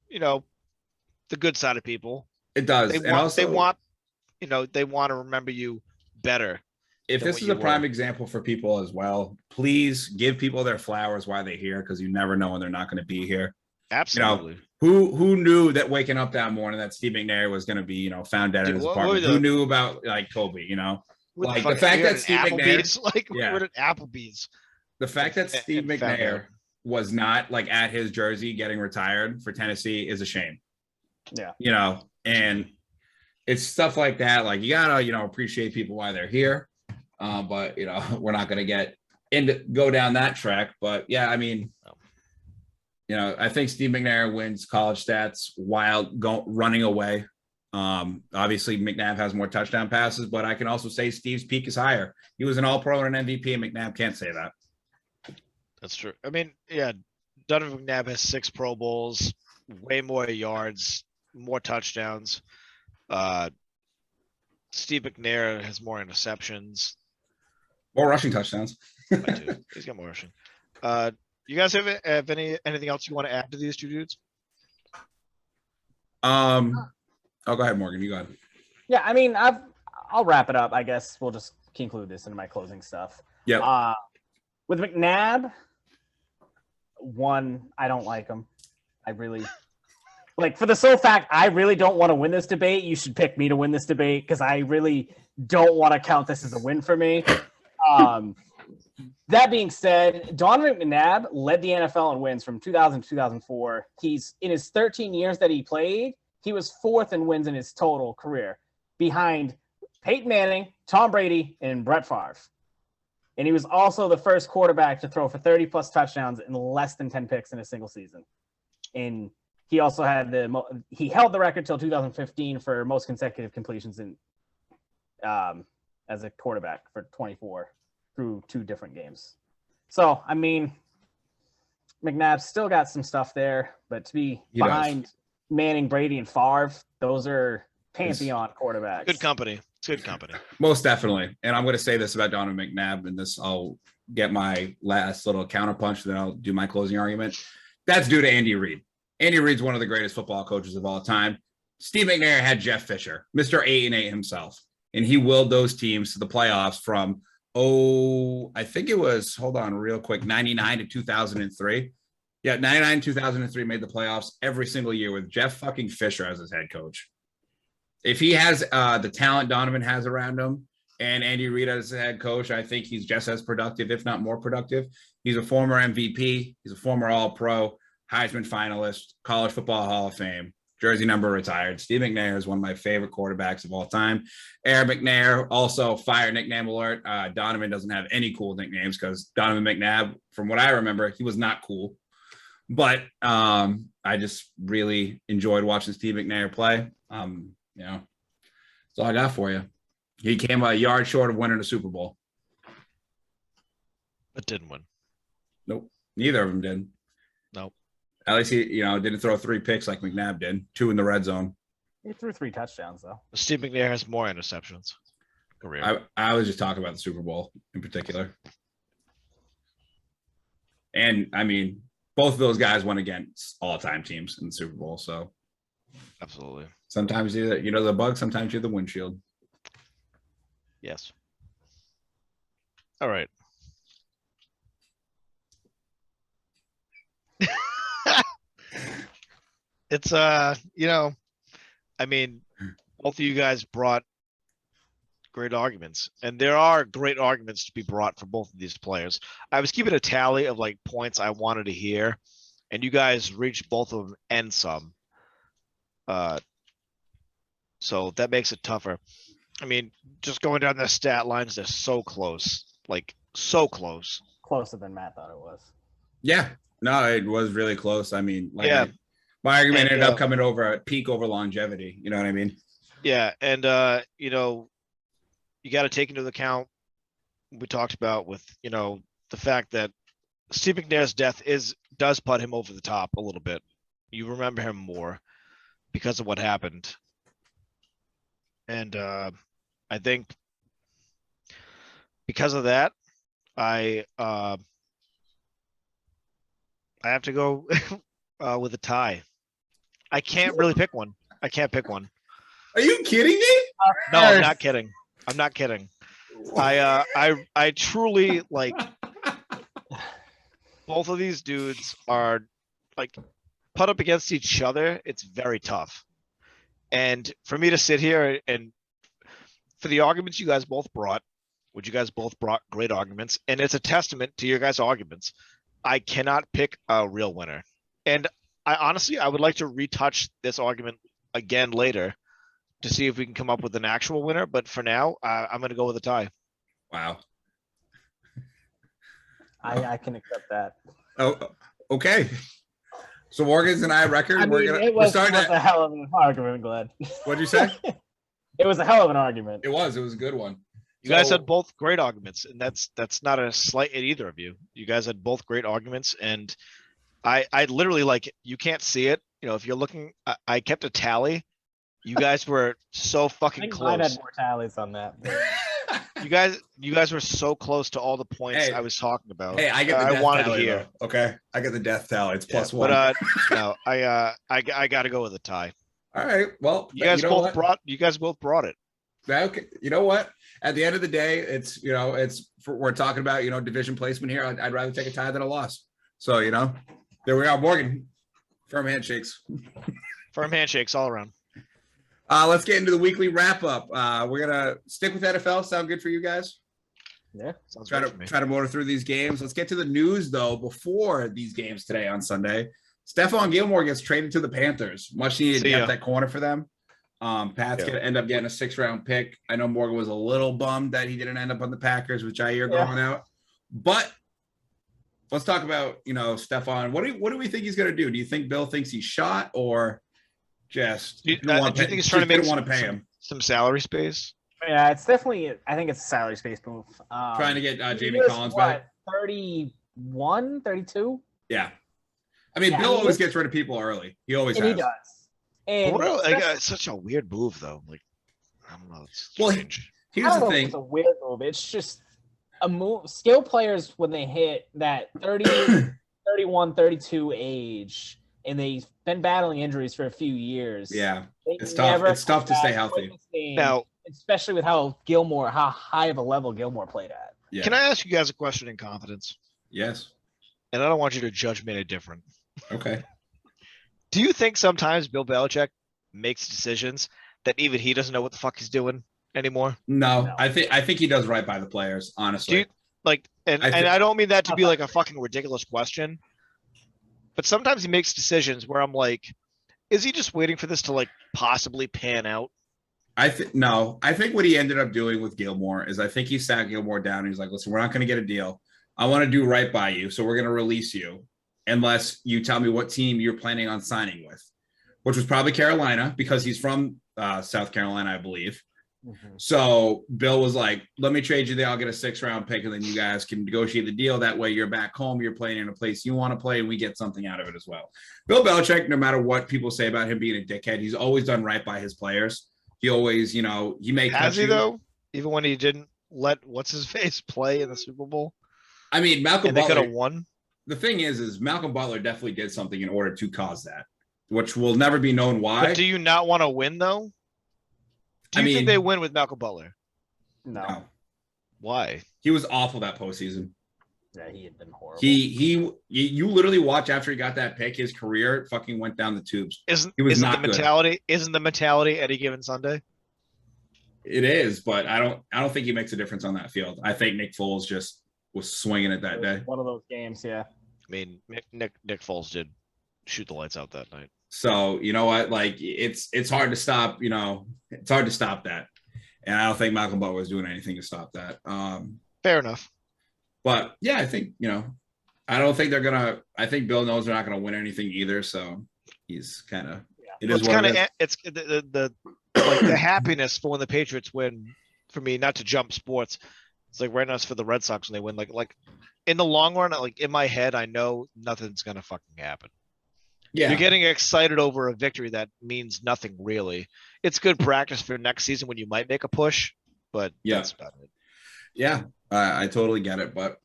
S2: the good side of people.
S1: It does.
S2: They want to remember you better.
S1: If this is a prime example for people as well, please give people their flowers while they're here, because you never know when they're not going to be here.
S2: Absolutely.
S1: Who knew that waking up that morning that Steve McNair was going to be, found dead in his apartment? Who knew about like Kobe? Like the fact that Steve McNair,
S2: we were at Applebee's.
S1: The fact that Steve McNair was not like at his jersey getting retired for Tennessee is a shame.
S3: Yeah.
S1: And it's stuff like that. Like you gotta, appreciate people while they're here. But we're not going to go down that track. But yeah, I mean, I think Steve McNair wins college stats while running away. Obviously, McNabb has more touchdown passes, but I can also say Steve's peak is higher. He was an All-Pro and an MVP, and McNabb can't say that.
S2: That's true. I mean, yeah, Donovan McNabb has 6 Pro Bowls, way more yards, more touchdowns. Steve McNair has more interceptions.
S1: More rushing touchdowns.
S2: He's got more rushing. You guys have anything else you want to add to these two dudes?
S1: Oh, go ahead, Morgan. You go ahead.
S3: Yeah, I mean, I'll wrap it up. I guess we'll just conclude this into my closing stuff.
S1: Yeah.
S3: With McNabb, I don't like him. I really for the sole fact I really don't want to win this debate. You should pick me to win this debate because I really don't want to count this as a win for me. That being said, Donovan McNabb led the NFL in wins from 2000 to 2004. He's in his 13 years that he played, he was 4th in wins in his total career, behind Peyton Manning, Tom Brady, and Brett Favre. And he was also the first quarterback to throw for 30-plus touchdowns and less than 10 picks in a single season. And he also had he held the record till 2015 for most consecutive completions in as a quarterback for 24 through 2 different games. So, I mean, McNabb's still got some stuff there, but to be behind Manning, Brady, and Favre, those are pantheon quarterbacks.
S2: Good company. It's good company.
S1: Most definitely. And I'm going to say this about Donovan McNabb, and this I'll get my last little counterpunch, then I'll do my closing argument. That's due to Andy Reid. Andy Reid's one of the greatest football coaches of all time. Steve McNair had Jeff Fisher, Mr. 8-8 himself, and he willed those teams to the playoffs from, I think it was, hold on real quick, 99 to 2003. Yeah, 99, 2003 made the playoffs every single year with Jeff fucking Fisher as his head coach. If he has the talent Donovan has around him and Andy Reid as the head coach, I think he's just as productive, if not more productive. He's a former MVP. He's a former All-Pro, Heisman finalist, College Football Hall of Fame, jersey number retired. Steve McNair is one of my favorite quarterbacks of all time. McNair, also fire nickname alert. Donovan doesn't have any cool nicknames because Donovan McNabb, from what I remember, he was not cool. But I just really enjoyed watching Steve McNair play. That's all I got for you. He came a yard short of winning a Super Bowl.
S2: But didn't win.
S1: Nope. Neither of them did.
S2: Nope.
S1: At least he, didn't throw 3 picks like McNabb did. 2 in the red zone.
S3: He threw 3 touchdowns, though.
S2: Steve McNair has more interceptions. Career.
S1: I was just talking about the Super Bowl in particular. And, I mean, both of those guys went against all-time teams in the Super Bowl, so.
S2: Absolutely.
S1: Sometimes you're the bug, sometimes you're the windshield.
S2: Yes. All right. It's I mean, both of you guys brought great arguments, and there are great arguments to be brought for both of these players. I was keeping a tally of like points I wanted to hear, and you guys reached both of them and some. So that makes it tougher. I mean, just going down the stat lines, they're so close, like so close.
S3: Closer than Matt thought it was.
S1: Yeah, no, it was really close. I mean, like,
S2: Yeah.
S1: my argument
S2: And,
S1: ended up coming over a peak over longevity. You know what I mean?
S2: Yeah, and you know, you got to take into account we talked about with the fact that Steve McNair's death does put him over the top a little bit. You remember him more because of what happened, and I think because of that, I have to go with a tie. I can't really pick one. I can't pick one.
S1: Are you kidding me?
S2: No, I'm not kidding. I'm not kidding. I truly like both of these dudes are like put up against each other. It's very tough. And for me to sit here and for the arguments you guys both brought, which you guys both brought great arguments, and it's a testament to your guys' arguments. I cannot pick a real winner. And I honestly would like to retouch this argument again later to see if we can come up with an actual winner. But for now, I'm going to go with a tie.
S1: Wow.
S3: I can accept that.
S1: Oh, okay. So Morgan's and I record.
S3: It was a hell of an argument, Glenn.
S1: What'd you say?
S3: It was a hell of an argument.
S1: It was a good one.
S2: You guys had both great arguments, and that's not a slight at either of you. You guys had both great arguments, and I literally, like, you can't see it. If you're looking, I kept a tally. You guys were so fucking close.
S3: I had more tallies on that.
S2: You guys were so close to all the points I was talking about.
S1: Hey, I get the death
S2: I wanted
S1: tally,
S2: to hear.
S1: though. Okay, I get the death tally. It's plus one.
S2: But no, I got to go with a tie.
S1: All right. Well,
S2: you guys both brought it.
S1: Okay. You know what? At the end of the day, it's we're talking about division placement here. I'd rather take a tie than a loss. So there we are, Morgan. Firm handshakes.
S2: Firm handshakes all around.
S1: Let's get into the weekly wrap up. We're gonna stick with NFL. Sound good for you guys?
S3: Yeah,
S2: sounds
S1: try to motor through these games. Let's get to the news though. Before these games today on Sunday, Stephon Gilmore gets traded to the Panthers. Much needed to get that corner for them. Pat's gonna end up getting a 6th-round pick. I know Morgan was a little bummed that he didn't end up on the Packers with Jair going out. But let's talk about Stephon. What do we think he's gonna do? Do you think Bill thinks he's shot or just
S2: do you think he's trying to make some salary space?
S3: Yeah, it's definitely. I think it's a salary space move.
S1: Trying to get Jamie Collins back.
S3: 31, 32?
S1: Yeah. I mean, Bill always gets rid of people early. He always has.
S3: He does. And
S2: it's such a weird move, though. Like, I don't know. It's strange.
S1: Here's the thing.
S3: It's a weird move. It's just a move. Skill players, when they hit that 30, 31, 32 age, and they've been battling injuries for a few years.
S1: Yeah, it's tough. It's tough to stay healthy.
S2: Now,
S3: especially with how high of a level Gilmore played at.
S1: Yeah.
S2: Can I ask you guys a question in confidence?
S1: Yes.
S2: And I don't want you to judge me any different.
S1: Okay.
S2: Do you think sometimes Bill Belichick makes decisions that even he doesn't know what the fuck he's doing anymore?
S1: No. I think he does right by the players, honestly.
S2: And I don't mean that to be like a fucking ridiculous question, but sometimes he makes decisions where I'm like, is he just waiting for this to like possibly pan out?
S1: No. I think what he ended up doing with Gilmore is I think he sat Gilmore down and he's like, listen, we're not going to get a deal. I want to do right by you, so we're going to release you unless you tell me what team you're planning on signing with, which was probably Carolina because he's from South Carolina, I believe. Mm-hmm. So Bill was like, let me trade you there. I'll get a 6th-round pick, and then you guys can negotiate the deal. That way you're back home. You're playing in a place you want to play, and we get something out of it as well. Bill Belichick, no matter what people say about him being a dickhead, he's always done right by his players. He always, he may
S2: Has he, though? Even when he didn't let what's-his-face play in the Super Bowl?
S1: I mean, Malcolm
S2: Butler. They could
S1: have
S2: won.
S1: The thing is Malcolm Butler definitely did something in order to cause that, which will never be known why.
S2: But do you not want to win, though? Do you think they win with Malcolm Butler?
S1: No.
S2: Why?
S1: He was awful that postseason.
S3: Yeah, he had been horrible.
S1: You literally watch after he got that pick, his career fucking went down the tubes.
S2: Isn't the mentality any given Sunday?
S1: It is, but I don't think he makes a difference on that field. I think Nick Foles just was swinging it that day.
S3: One of those games, yeah.
S2: I mean, Nick Foles did shoot the lights out that night.
S1: So you know what? Like it's hard to stop. It's hard to stop that, and I don't think Malcolm Butler was doing anything to stop that.
S2: Fair enough.
S1: But yeah, I think I don't think they're gonna. I think Bill knows they're not gonna win anything either. So he's kind of.
S2: It's kind of it's the like the happiness for when the Patriots win. For me, not to jump sports, it's like right now it's for the Red Sox when they win. Like in the long run, like in my head, I know nothing's gonna fucking happen.
S1: Yeah,
S2: you're getting excited over a victory that means nothing really. It's good practice for next season when you might make a push, but that's about it.
S1: Yeah, I totally get it, but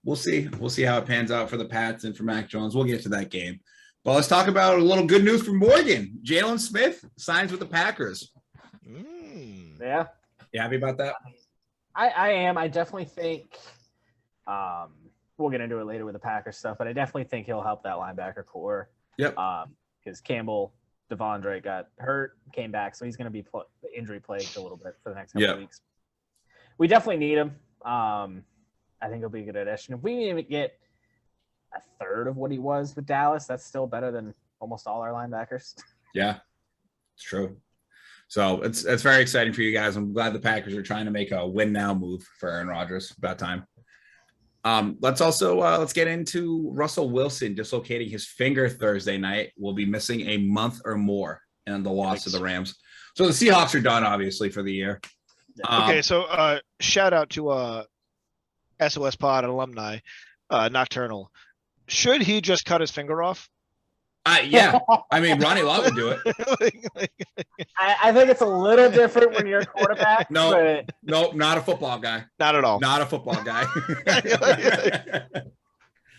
S1: we'll see. We'll see how it pans out for the Pats and for Mac Jones. We'll get to that game. But let's talk about a little good news from Morgan. Jalen Smith signs with the Packers.
S3: Yeah.
S1: You happy about that?
S3: I am. I definitely think we'll get into it later with the Packers stuff, but I definitely think he'll help that linebacker core.
S1: Yep.
S3: Because Campbell, Devondre got hurt, came back, so he's going to be injury plagued a little bit for the next couple of weeks. We definitely need him. I think he'll be a good addition. If we even get a third of what he was with Dallas, that's still better than almost all our linebackers.
S1: Yeah, it's true. So it's very exciting for you guys. I'm glad the Packers are trying to make a win now move for Aaron Rodgers. About time. Let's get into Russell Wilson dislocating his finger Thursday night. Will be missing a month or more in the loss of the Rams. So the Seahawks are done, obviously, for the year.
S2: Okay, so shout out to SOS Pod alumni, Nocturnal. Should he just cut his finger off?
S1: Yeah. I mean, Ronnie Lott would do it.
S3: I think it's a little different when you're a quarterback.
S1: Nope, not a football guy.
S2: Not at all.
S1: Not a football guy.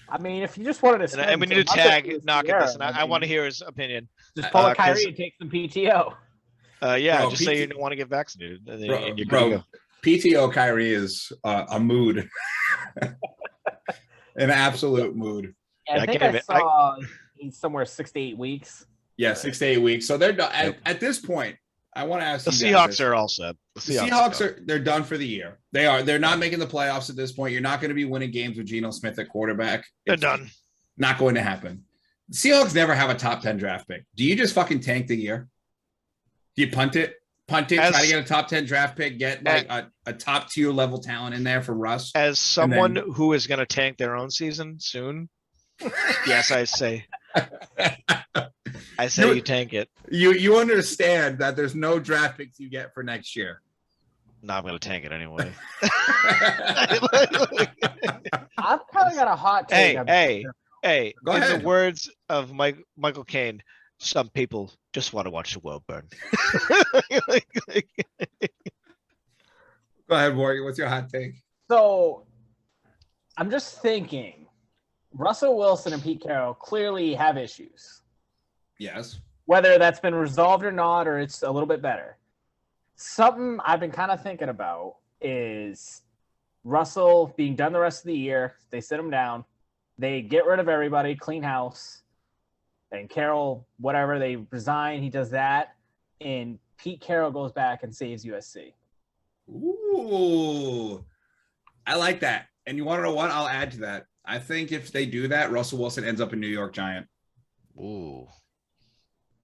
S3: I mean, if you just wanted to,
S2: and we need to tag Knock at this, and I want to hear his opinion.
S3: Just pull a Kyrie and take some PTO.
S2: Just say you don't want to get vaccinated. And you're
S1: go. PTO Kyrie is a mood, an absolute mood.
S3: Yeah, I think I saw he's somewhere 6 to 8 weeks.
S1: Yeah, 6 to 8 weeks. So they're done. At this point, I want to ask
S2: the Seahawks are all set.
S1: The Seahawks they're done for the year. They are. They're not making the playoffs at this point. You're not going to be winning games with Geno Smith at quarterback.
S2: They're done.
S1: Not going to happen. The Seahawks never have a top 10 draft pick. Do you just fucking tank the year? Do you punt it, try to get a top 10 draft pick, get like a top tier level talent in there for Russ?
S2: As someone who is going to tank their own season soon, yes, I say. You tank it.
S1: You understand that there's no draft picks you get for next year.
S2: No, I'm going to tank it anyway.
S3: I've kind of got a hot take.
S2: Hey,
S1: Go
S2: in
S1: ahead.
S2: the words of Michael Caine, some people just want to watch the world burn.
S1: Go ahead, Morgan. What's your hot take?
S3: So I'm just thinking Russell Wilson and Pete Carroll clearly have issues.
S1: Yes.
S3: Whether that's been resolved or not, or it's a little bit better. Something I've been kind of thinking about is Russell being done the rest of the year. They sit him down. They get rid of everybody, clean house. And Carroll, whatever, they resign. He does that. And Pete Carroll goes back and saves USC.
S1: Ooh. I like that. And you want to know what? I'll add to that. I think if they do that, Russell Wilson ends up a New York Giant.
S2: Ooh.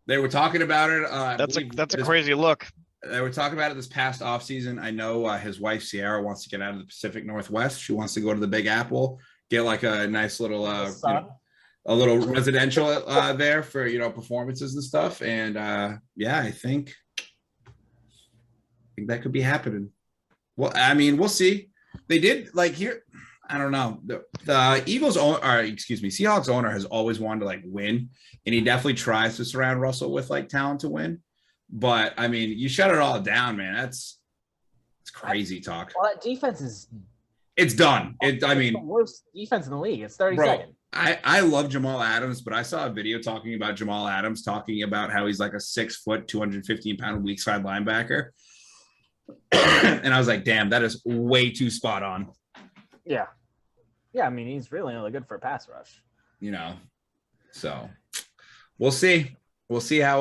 S1: They were talking about it.
S2: That's a crazy look.
S1: They were talking about it this past offseason. I know his wife, Sierra, wants to get out of the Pacific Northwest. She wants to go to the Big Apple, get like a nice little a little residential there for performances and stuff. And I think that could be happening. Well, I mean, we'll see. They did here. I don't know. The Eagles Seahawks owner has always wanted to win, and he definitely tries to surround Russell with talent to win. But I mean, you shut it all down, man. It's crazy talk.
S3: Well, that defense
S1: it's done.
S3: It's the worst defense in the league. It's 32nd.
S1: I love Jamal Adams, but I saw a video talking about Jamal Adams talking about how he's like a 6 foot, 215-pound weak side linebacker. And I was like, damn, that is way too spot on.
S3: Yeah. Yeah, I mean, he's really only good for a pass rush.
S1: So we'll see. we'll see how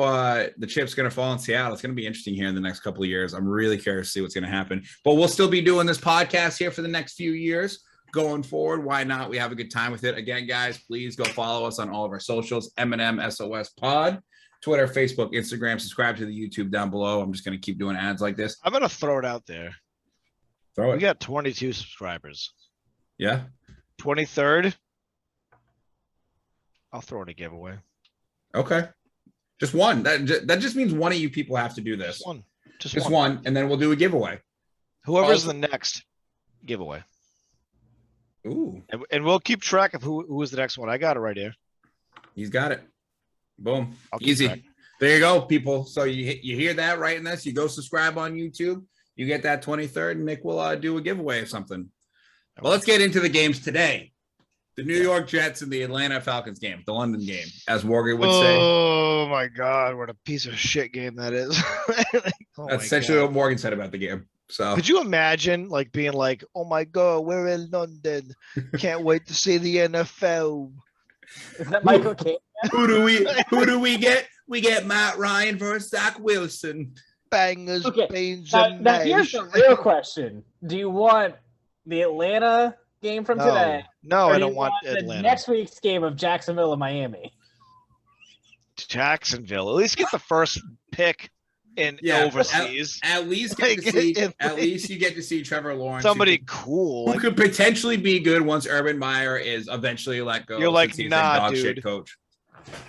S1: the chip's going to fall in Seattle. It's going to be interesting here in the next couple of years. I'm really curious to see what's going to happen. But we'll still be doing this podcast here for the next few years going forward. Why not? We have a good time with it. Again, guys, please go follow us on all of our socials, M&M SOS Pod, Twitter, Facebook, Instagram. Subscribe to the YouTube down below. I'm just going to keep doing ads like this.
S2: I'm going to throw it out there.
S1: Throw it.
S2: We got 22 subscribers.
S1: Yeah.
S2: 23rd. I'll throw in a giveaway.
S1: Okay. Just one. That just means one of you people have to do this.
S2: Just one.
S1: Just one. And then we'll do a giveaway.
S2: Whoever's the next giveaway.
S1: Ooh.
S2: And we'll keep track of who is the next one. I got it right here.
S1: He's got it. Boom.
S2: I'll keep
S1: Easy.
S2: track.
S1: There you go, people. So you hear that right in this? You go subscribe on YouTube. You get that 23rd, and Nick will do a giveaway or something. Well, let's get into the games today. The New York Jets and the Atlanta Falcons game, the London game, as Morgan would say.
S2: Oh my God, what a piece of shit game that is.
S1: That's essentially what Morgan said about the game. So
S2: could you imagine like being like, oh my God, we're in London. Can't wait to see the NFL.
S3: Is that Michael King?
S1: who do we get? We get Matt Ryan versus Zach Wilson.
S2: Bangers,
S3: Okay.
S2: beans,
S3: Now,
S2: and
S3: now here's the real question. Do you want the Atlanta game from today?
S2: No,
S3: or
S2: I
S3: do
S2: don't
S3: you
S2: want
S3: the
S2: Atlanta.
S3: next week's game of Jacksonville and Miami?
S2: Jacksonville. At least get the first pick in overseas.
S1: At least you get to see Trevor Lawrence.
S2: Somebody cool.
S1: Who could potentially be good once Urban Meyer is eventually let go.
S2: You're like,
S1: he's
S2: nah,
S1: a dog
S2: dude.
S1: shit coach.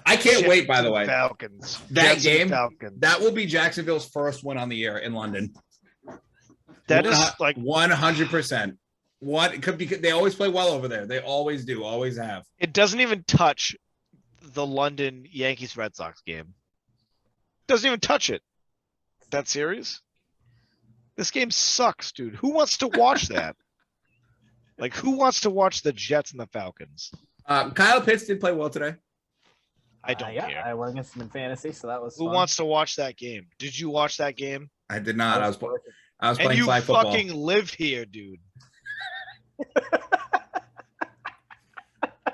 S1: I can't wait, by the way.
S2: Falcons.
S1: That
S2: Jets
S1: game,
S2: and Falcons.
S1: that will be Jacksonville's first win on the year in London.
S2: That is like
S1: 100%. What it could be? They always play well over there. They always do. Always have.
S2: it doesn't even touch the London Yankees Red Sox game. Doesn't even touch it. That serious? This game sucks, dude. Who wants to watch that? Like, who wants to watch the Jets and the Falcons?
S1: Kyle Pitts did play well today.
S2: I don't care.
S3: I went against him in fantasy, so that was
S2: Who
S3: fun.
S2: wants to watch that game? Did you watch that game?
S1: I did not. I was
S2: And
S1: playing
S2: you
S1: flag football.
S2: fucking live here, dude.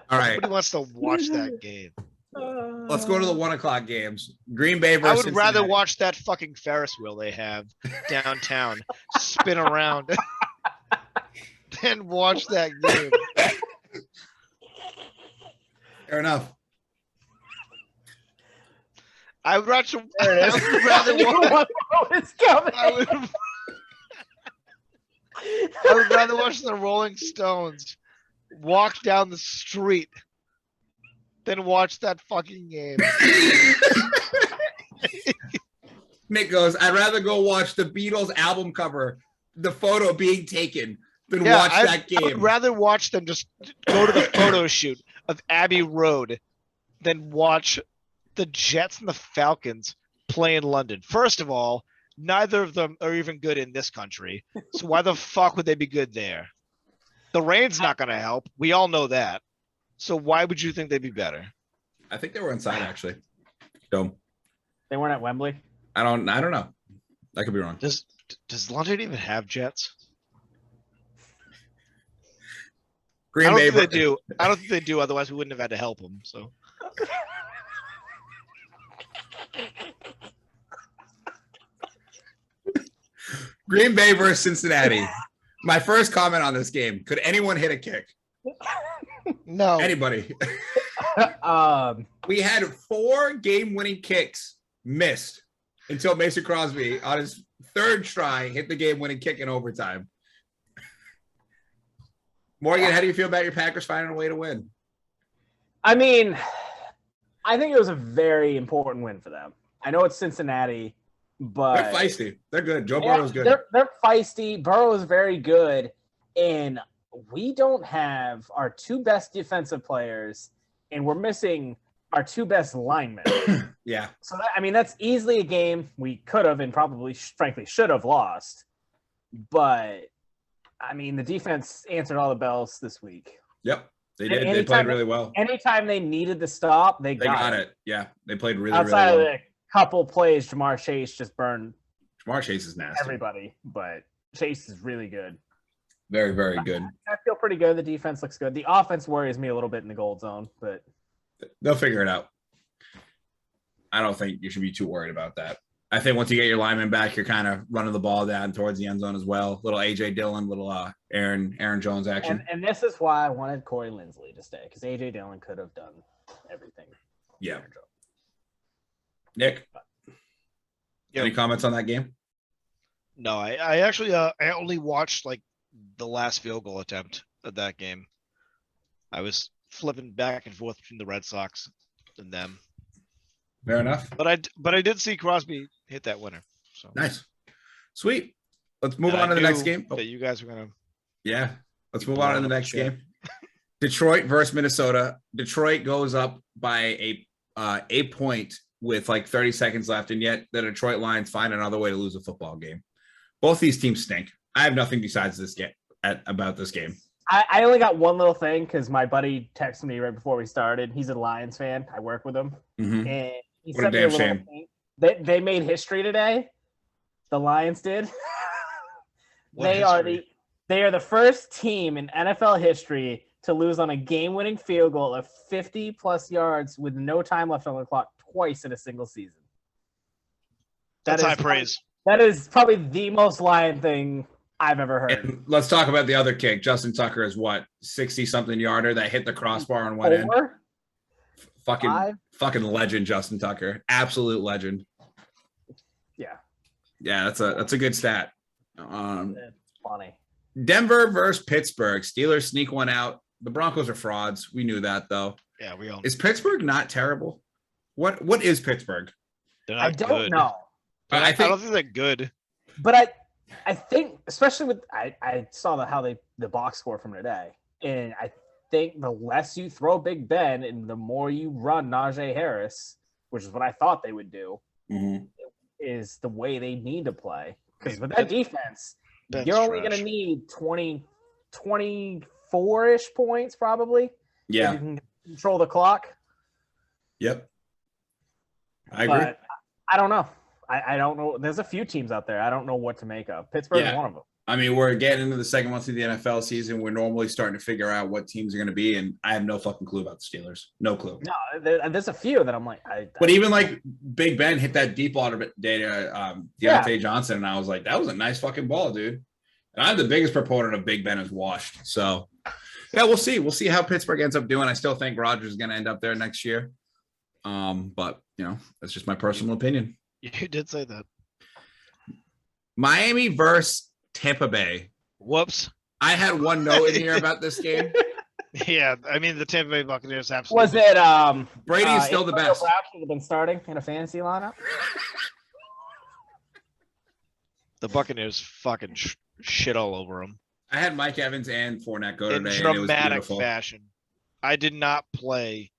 S1: All right,
S2: Nobody wants to watch that game.
S1: let's go to the 1:00 games. Green Bay versus
S2: I would rather
S1: Cincinnati.
S2: watch that fucking Ferris wheel they have downtown spin around than watch that game.
S1: Fair enough.
S2: I would rather,
S3: There it is.
S2: I would rather
S3: You
S2: watch.
S3: know it's coming.
S2: I would rather watch the Rolling Stones walk down the street than watch that fucking game.
S1: Nick goes, I'd rather go watch the Beatles album cover, the photo being taken, than
S2: Yeah,
S1: watch that
S2: I
S1: game.
S2: would rather watch them just go to the photo shoot of Abbey Road than watch the Jets and the Falcons play in London. First of all, neither of them are even good in this country. So why the fuck would they be good there? The rain's not going to help. We all know that. So why would you think they'd be better?
S1: I think they were inside actually. So
S3: They weren't at Wembley.
S1: I don't know. I could be wrong.
S2: Does London even have Jets?
S1: Green
S2: I don't
S1: Bay
S2: think they do. I don't think they do. Otherwise, we wouldn't have had to help them. So
S1: Green Bay versus Cincinnati. My first comment on this game: could anyone hit a kick?
S2: no.
S1: Anybody? We had 4 game-winning kicks missed until Mason Crosby on his 3rd try hit the game-winning kick in overtime. Morgan, how do you feel about your Packers finding a way to win?
S3: I mean, I think it was a very important win for them. I know it's Cincinnati, but
S1: They're feisty. They're good. Joe Burrow's good.
S3: They're feisty. Burrow is very good, and we don't have our 2 best defensive players, and we're missing our 2 best linemen.
S1: Yeah.
S3: So that's easily a game we could have and probably, frankly, should have lost. But I mean, the defense answered all the bells this week.
S1: Yep. They did. They played really well.
S3: Anytime they needed the stop, they got it.
S1: Yeah. They played really,
S3: Outside
S1: really
S3: of
S1: well.
S3: the couple plays, Jamar Chase just burned
S1: Jamar Chase is nasty.
S3: everybody, but Chase is really good.
S1: Very, very good.
S3: I feel pretty good. The defense looks good. The offense worries me a little bit in the gold zone, but
S1: They'll figure it out. I don't think you should be too worried about that. I think once you get your lineman back, you're kind of running the ball down towards the end zone as well. Little AJ Dillon, little Aaron Jones action.
S3: And this is why I wanted Corey Linsley to stay, because AJ Dillon could have done everything.
S1: Yeah. Nick, any comments on that game?
S2: No, I actually I only watched like the last field goal attempt of that game. I was flipping back and forth between the Red Sox and them.
S1: Fair enough.
S2: But I did see Crosby hit that winner. So
S1: Nice. Sweet. Let's move on to the next game.
S2: That you guys are gonna.
S1: Yeah. Let's move on to the next game. Detroit versus Minnesota. Detroit goes up by a point with like 30 seconds left, and yet the Detroit Lions find another way to lose a football game. Both these teams stink. I have nothing besides this game about this game.
S3: I only got one little thing because my buddy texted me right before we started. He's a Lions fan. I work with him.
S1: Mm-hmm.
S3: And he
S1: What a
S3: sent me
S1: damn
S3: little
S1: shame.
S3: thing. They made history today. The Lions did. They are the first team in NFL history to lose on a game-winning field goal of 50-plus yards with no time left on the clock twice in a single season.
S2: That's high praise.
S3: That is probably the most Lion thing I've ever heard.
S1: And let's talk about the other kick. Justin Tucker is what, 60-something yarder that hit the crossbar and went in. Fucking legend, Justin Tucker. Absolute legend.
S3: Yeah.
S1: Yeah, that's a good stat.
S3: That's funny.
S1: Denver versus Pittsburgh. Steelers sneak one out. The Broncos are frauds. We knew that though.
S2: Yeah, we all.
S1: Is Pittsburgh not terrible? What is Pittsburgh?
S3: I don't know.
S2: I don't think they're good.
S3: But I think, especially with I saw how the box score from today, and I think the less you throw Big Ben and the more you run Najee Harris, which is what I thought they would do, is the way they need to play. Because with that defense, you're only going to need 24-ish points probably.
S1: Yeah.
S3: You can control the clock.
S1: Yep. I agree.
S3: But I don't know. I don't know. There's a few teams out there. I don't know what to make of. Pittsburgh is one of them.
S1: I mean, we're getting into the second month of the NFL season. We're normally starting to figure out what teams are going to be, and I have no fucking clue about the Steelers. No clue.
S3: No, there's a few that I'm like.
S1: But even like Big Ben hit that deep ball to Deontay Johnson, and I was like, that was a nice fucking ball, dude. And I'm the biggest proponent of Big Ben is washed. So, yeah, we'll see. We'll see how Pittsburgh ends up doing. I still think Rodgers is going to end up there next year. But, that's just my personal opinion.
S2: You did say that.
S1: Miami versus Tampa Bay.
S2: Whoops.
S1: I had one note in here about this game.
S2: Yeah, I mean the Tampa Bay Buccaneers absolutely.
S3: Was it
S1: Brady is still the best.
S3: Brown should have been starting in a fantasy lineup.
S2: The Buccaneers fucking shit all over them.
S1: I had Mike Evans and Fournette go
S2: In
S1: today. And it was
S2: dramatic
S1: beautiful.
S2: fashion. I did not play.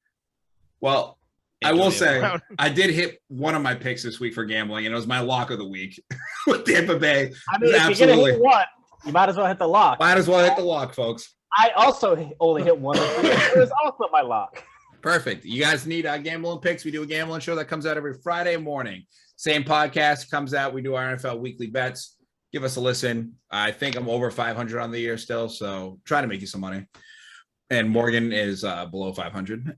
S1: Well, I will say
S2: Brown.
S1: I did hit one of my picks this week for gambling, and it was my lock of the week with Tampa Bay.
S3: I mean, if you're gonna hit one, you might as well hit the lock.
S1: Might as well hit the lock, folks.
S3: I also only hit one. It was also my lock.
S1: Perfect. You guys need gambling picks. We do a gambling show that comes out every Friday morning. Same podcast comes out. We do our NFL weekly bets. Give us a listen. I think I'm over 500 on the year still, so try to make you some money. And Morgan is below 500.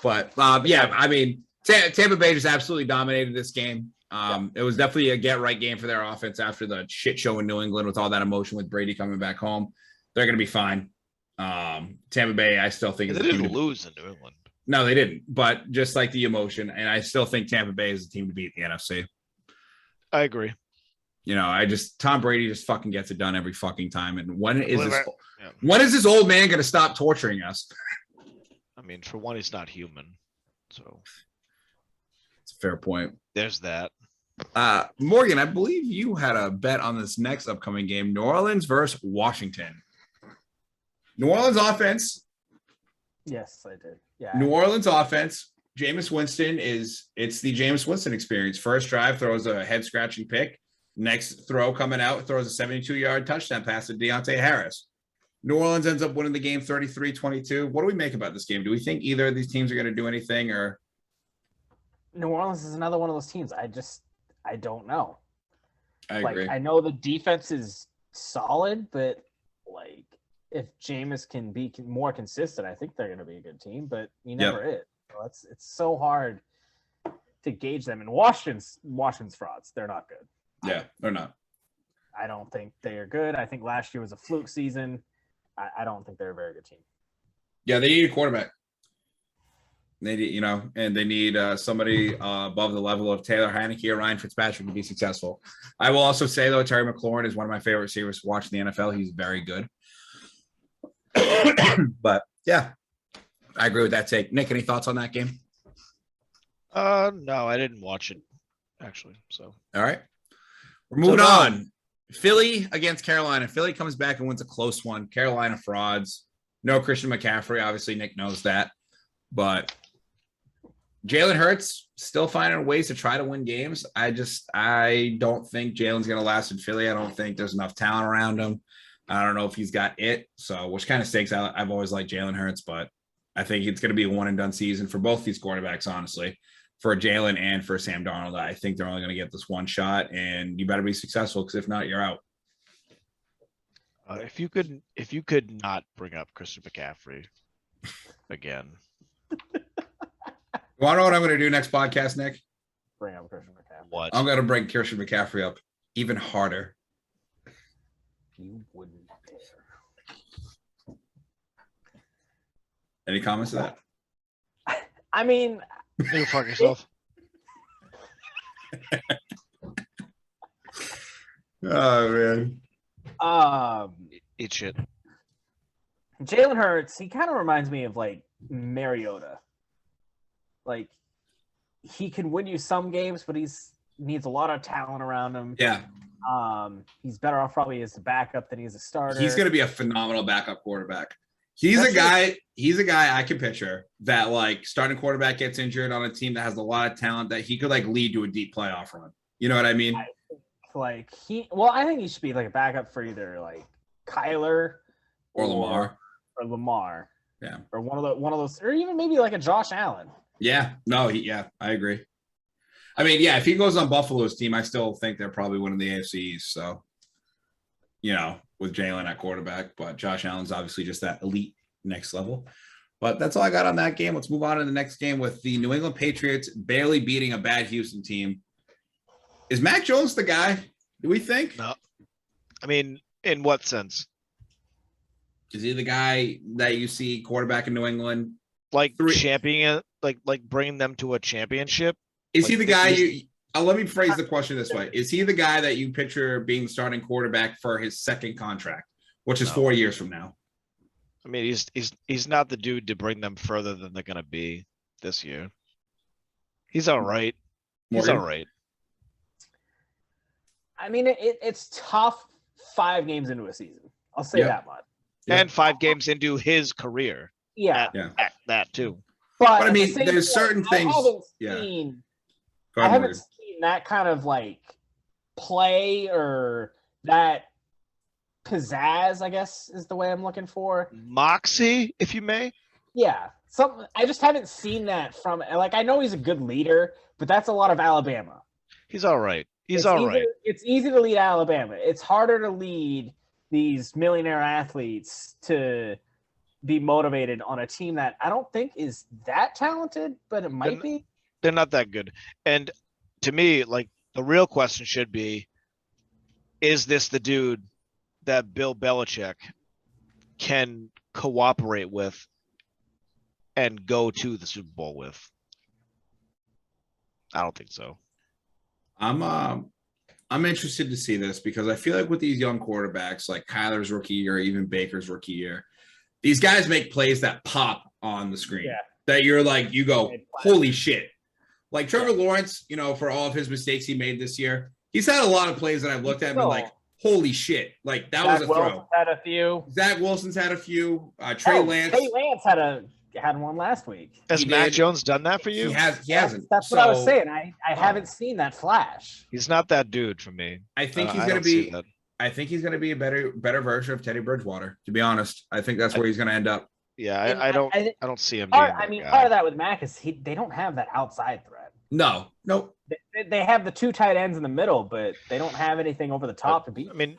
S1: But, yeah, I mean, Tampa Bay just absolutely dominated this game. It was definitely a get-right game for their offense after the shit show in New England with all that emotion with Brady coming back home. They're going to be fine. Tampa Bay, I still think
S2: they didn't lose in New England.
S1: No, they didn't. But just like the emotion, and I still think Tampa Bay is the team to beat in the NFC.
S2: I agree.
S1: Tom Brady just fucking gets it done every fucking time. And when is this old man going to stop torturing us?
S2: I mean, for one, he's not human. So
S1: it's a fair point.
S2: There's that.
S1: Morgan, I believe you had a bet on this next upcoming game, New Orleans versus Washington. New Orleans offense.
S3: Yes, I did. Yeah.
S1: New Orleans offense. Jameis Winston it's the Jameis Winston experience. First drive throws a head scratching pick. Next throw coming out throws a 72-yard touchdown pass to Deontay Harris. New Orleans ends up winning the game 33-22. What do we make about this game? Do we think either of these teams are going to do anything, or?
S3: New Orleans is another one of those teams. I don't know.
S1: I agree.
S3: I know the defense is solid, but if Jameis can be more consistent, I think they're going to be a good team. But he never is. So it's so hard to gauge them. And Washington's frauds. They're not good.
S1: Yeah, they're not.
S3: I don't think they are good. I think last year was a fluke season. I don't think they're a very good team.
S1: Yeah, they need a quarterback. They need, and they need somebody above the level of Taylor Heineke or Ryan Fitzpatrick to be successful. I will also say, though, Terry McLaurin is one of my favorite receivers to watch in the NFL. He's very good. But, yeah, I agree with that take. Nick, any thoughts on that game?
S2: No, I didn't watch it, actually. So,
S1: all right. We're moving on. Philly against Carolina. Philly comes back and wins a close one. Carolina frauds. No Christian McCaffrey. Obviously, Nick knows that. But Jalen Hurts still finding ways to try to win games. I don't think Jalen's going to last in Philly. I don't think there's enough talent around him. I don't know if he's got it. So, which kind of stinks. I've always liked Jalen Hurts, but I think it's going to be a one and done season for both these quarterbacks, honestly. For Jalen and for Sam Darnold, I think they're only going to get this one shot, and you better be successful because if not, you're out.
S2: If you could not bring up Christian McCaffrey again.
S1: You want to know what I'm going to do next podcast, Nick?
S3: Bring up Christian McCaffrey.
S2: What?
S1: I'm going to bring Christian McCaffrey up even harder.
S3: You wouldn't dare.
S1: Any comments to that?
S3: I mean,
S2: you fuck yourself.
S1: Oh man.
S2: Eat shit.
S3: Jalen Hurts, he kind of reminds me of like Mariota. Like he can win you some games, but needs a lot of talent around him.
S1: Yeah.
S3: He's better off probably as a backup than he is a starter.
S1: He's going to be a phenomenal backup quarterback. He's a guy I can picture that like starting quarterback gets injured on a team that has a lot of talent that he could like lead to a deep playoff run. You know what I mean?
S3: I think he should be like a backup for either like Kyler
S1: or Lamar.
S3: Or Lamar.
S1: Yeah.
S3: Or one of those, or even maybe like a Josh Allen.
S1: Yeah. No, I agree. I mean, yeah, if he goes on Buffalo's team, I still think they're probably winning the AFC East. So, with Jalen at quarterback, but Josh Allen's obviously just that elite next level. But that's all I got on that game. Let's move on to the next game with the New England Patriots barely beating a bad Houston team. Is Mac Jones the guy? Do we think?
S2: No. I mean, in what sense?
S1: Is he the guy that you see quarterback in New England?
S2: Like championing, like bringing them to a championship?
S1: Is he the guy let me phrase the question this way. Is he the guy that you picture being starting quarterback for his second contract, which is 4 years from now?
S2: I mean, he's not the dude to bring them further than they're going to be this year. He's all right. He's all right.
S3: I mean, it's tough 5 games into a season. I'll say that much.
S2: And 5 games into his career.
S3: Yeah.
S2: At that too.
S1: But I mean, there's certain things.
S3: I haven't seen that kind of like play or that pizzazz, I guess is the way I'm looking for.
S2: Moxie, if you may.
S3: Yeah. I just haven't seen that from, like, I know he's a good leader, but that's a lot of Alabama.
S2: He's all right. He's all right.
S3: It's easy to lead Alabama. It's harder to lead these millionaire athletes to be motivated on a team that I don't think is that talented, but it might be.
S2: They're not that good. And to me, like, the real question should be, is this the dude that Bill Belichick can cooperate with and go to the Super Bowl with? I don't think so.
S1: I'm interested to see this because I feel like with these young quarterbacks, like Kyler's rookie year, even Baker's rookie year, these guys make plays that pop on the screen.
S3: Yeah.
S1: That you're like, you go, holy shit. Like Trevor Lawrence, for all of his mistakes he made this year, he's had a lot of plays that I've looked at and been like, holy shit. Like that was a throw.
S3: Had a few.
S1: Zach Wilson's had a few. Trey Lance
S3: had one last week.
S2: Has Mac Jones done that for you?
S1: He hasn't.
S3: That's what I was saying. I haven't seen that flash.
S2: He's not that dude for me.
S1: I think he's going to be. I think he's going to be a better version of Teddy Bridgewater. To be honest, I think that's where he's going to end up.
S2: Yeah, I don't see him.
S3: Part of that with Mac is they don't have that outside threat.
S1: No.
S3: They have the 2 tight ends in the middle, but they don't have anything over the top to beat.
S2: I mean,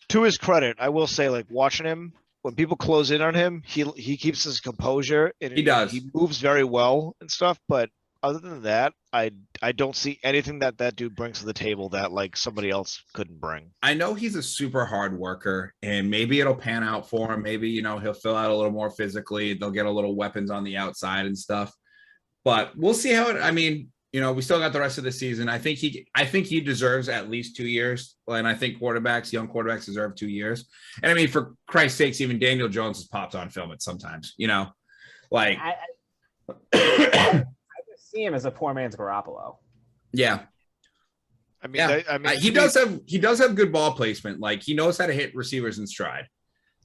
S2: to his credit, I will say, like, watching him, when people close in on him, he keeps his composure. And
S1: he does.
S2: He moves very well and stuff, but other than that, I don't see anything that dude brings to the table that like somebody else couldn't bring.
S1: I know he's a super hard worker, and maybe it'll pan out for him. Maybe, he'll fill out a little more physically. They'll get a little weapons on the outside and stuff. But we'll see how it. I mean, we still got the rest of the season. I think he deserves at least 2 years. And I think young quarterbacks deserve 2 years. And I mean, for Christ's sakes, even Daniel Jones has popped on film at sometimes, like
S3: I just see him as a poor man's Garoppolo.
S1: yeah.
S2: I mean,
S1: he does have good ball placement. Like he knows how to hit receivers in stride.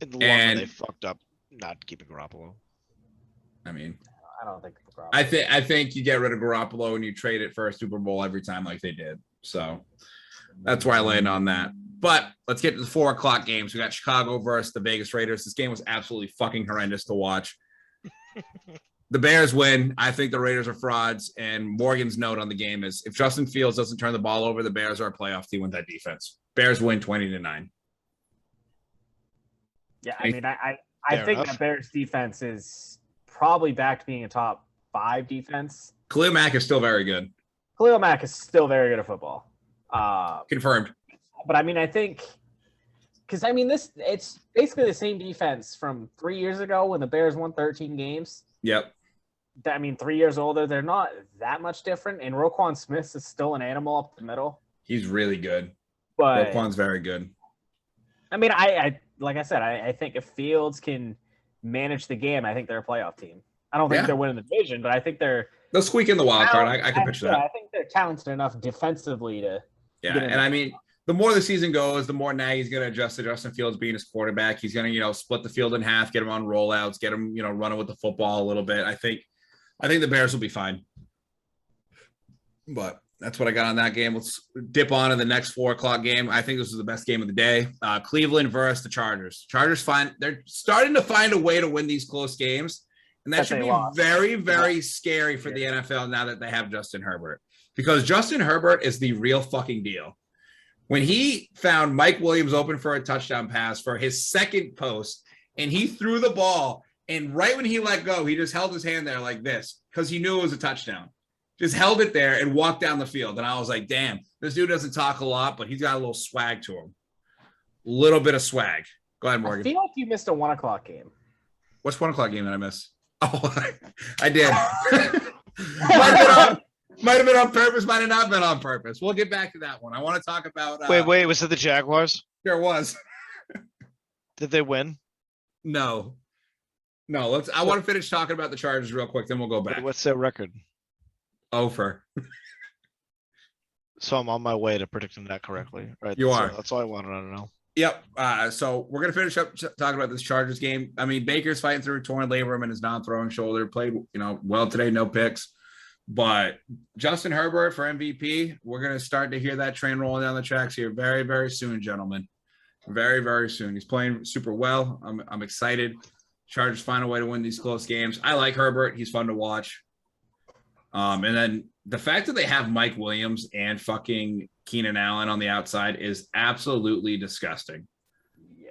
S2: In the long run, they fucked up not keeping Garoppolo.
S1: I mean,
S3: I don't think Garoppolo.
S1: I think you get rid of Garoppolo and you trade it for a Super Bowl every time like they did. So that's where I land on that. But let's get to the 4 o'clock games. We got Chicago versus the Vegas Raiders. This game was absolutely fucking horrendous to watch. The Bears win. I think the Raiders are frauds. And Morgan's note on the game is if Justin Fields doesn't turn the ball over, the Bears are a playoff team with that defense. Bears win 20-9.
S3: Yeah, I mean, I think the Bears defense is probably back to being a top 5 defense.
S1: Khalil Mack is still very good.
S3: Khalil Mack is still very good at football.
S1: Confirmed.
S3: But I mean, I think because I mean it's basically the same defense from 3 years ago when the Bears won 13 games.
S1: Yep.
S3: I mean, 3 years older, they're not that much different. And Roquan Smith is still an animal up the middle.
S1: He's really good.
S3: But
S1: Roquan's very good.
S3: I mean, I like I said, I think if Fields can manage the game, I think they're a playoff team. I don't think they're winning the division, but I think
S1: they'll squeak in the wild card. I can picture that.
S3: I think they're talented enough defensively to.
S1: Yeah, and I mean, the more the season goes, the more Nagy's going to adjust to Justin Fields being his quarterback. He's going to, split the field in half, get him on rollouts, get him, running with the football a little bit. I think the Bears will be fine. But that's what I got on that game. Let's dip on to the next 4 o'clock game. I think this was the best game of the day. Cleveland versus the Chargers. Chargers they're starting to find a way to win these close games. And that should be very, very scary for the NFL now that they have Justin Herbert. Because Justin Herbert is the real fucking deal. When he found Mike Williams open for a touchdown pass for his second post, and he threw the ball, and right when he let go, he just held his hand there like this because he knew it was a touchdown. Just held it there and walked down the field. And I was like, damn, this dude doesn't talk a lot, but he's got a little swag to him. Little bit of swag. Go ahead, Morgan.
S3: I feel like you missed a 1 o'clock game.
S1: What's 1 o'clock game that I missed? Oh, I did. Might have been on purpose, might have not been on purpose. We'll get back to that one. I want to talk about
S2: wait, was it the Jaguars?
S1: There was.
S2: Did they win?
S1: No. I want to finish talking about the Chargers real quick, then we'll go back.
S2: What's their record?
S1: Over.
S2: So I'm on my way to predicting that correctly. Right.
S1: You are.
S2: That's all I wanted to know.
S1: Yep. So we're going to finish up talking about this Chargers game. I mean, Baker's fighting through a torn labrum in his non-throwing shoulder. Played, well today, no picks. But Justin Herbert for MVP, we're going to start to hear that train rolling down the tracks here very, very soon, gentlemen. Very, very soon. He's playing super well. I'm excited. Chargers find a way to win these close games. I like Herbert. He's fun to watch. And then the fact that they have Mike Williams and fucking Keenan Allen on the outside is absolutely disgusting.
S3: Yeah.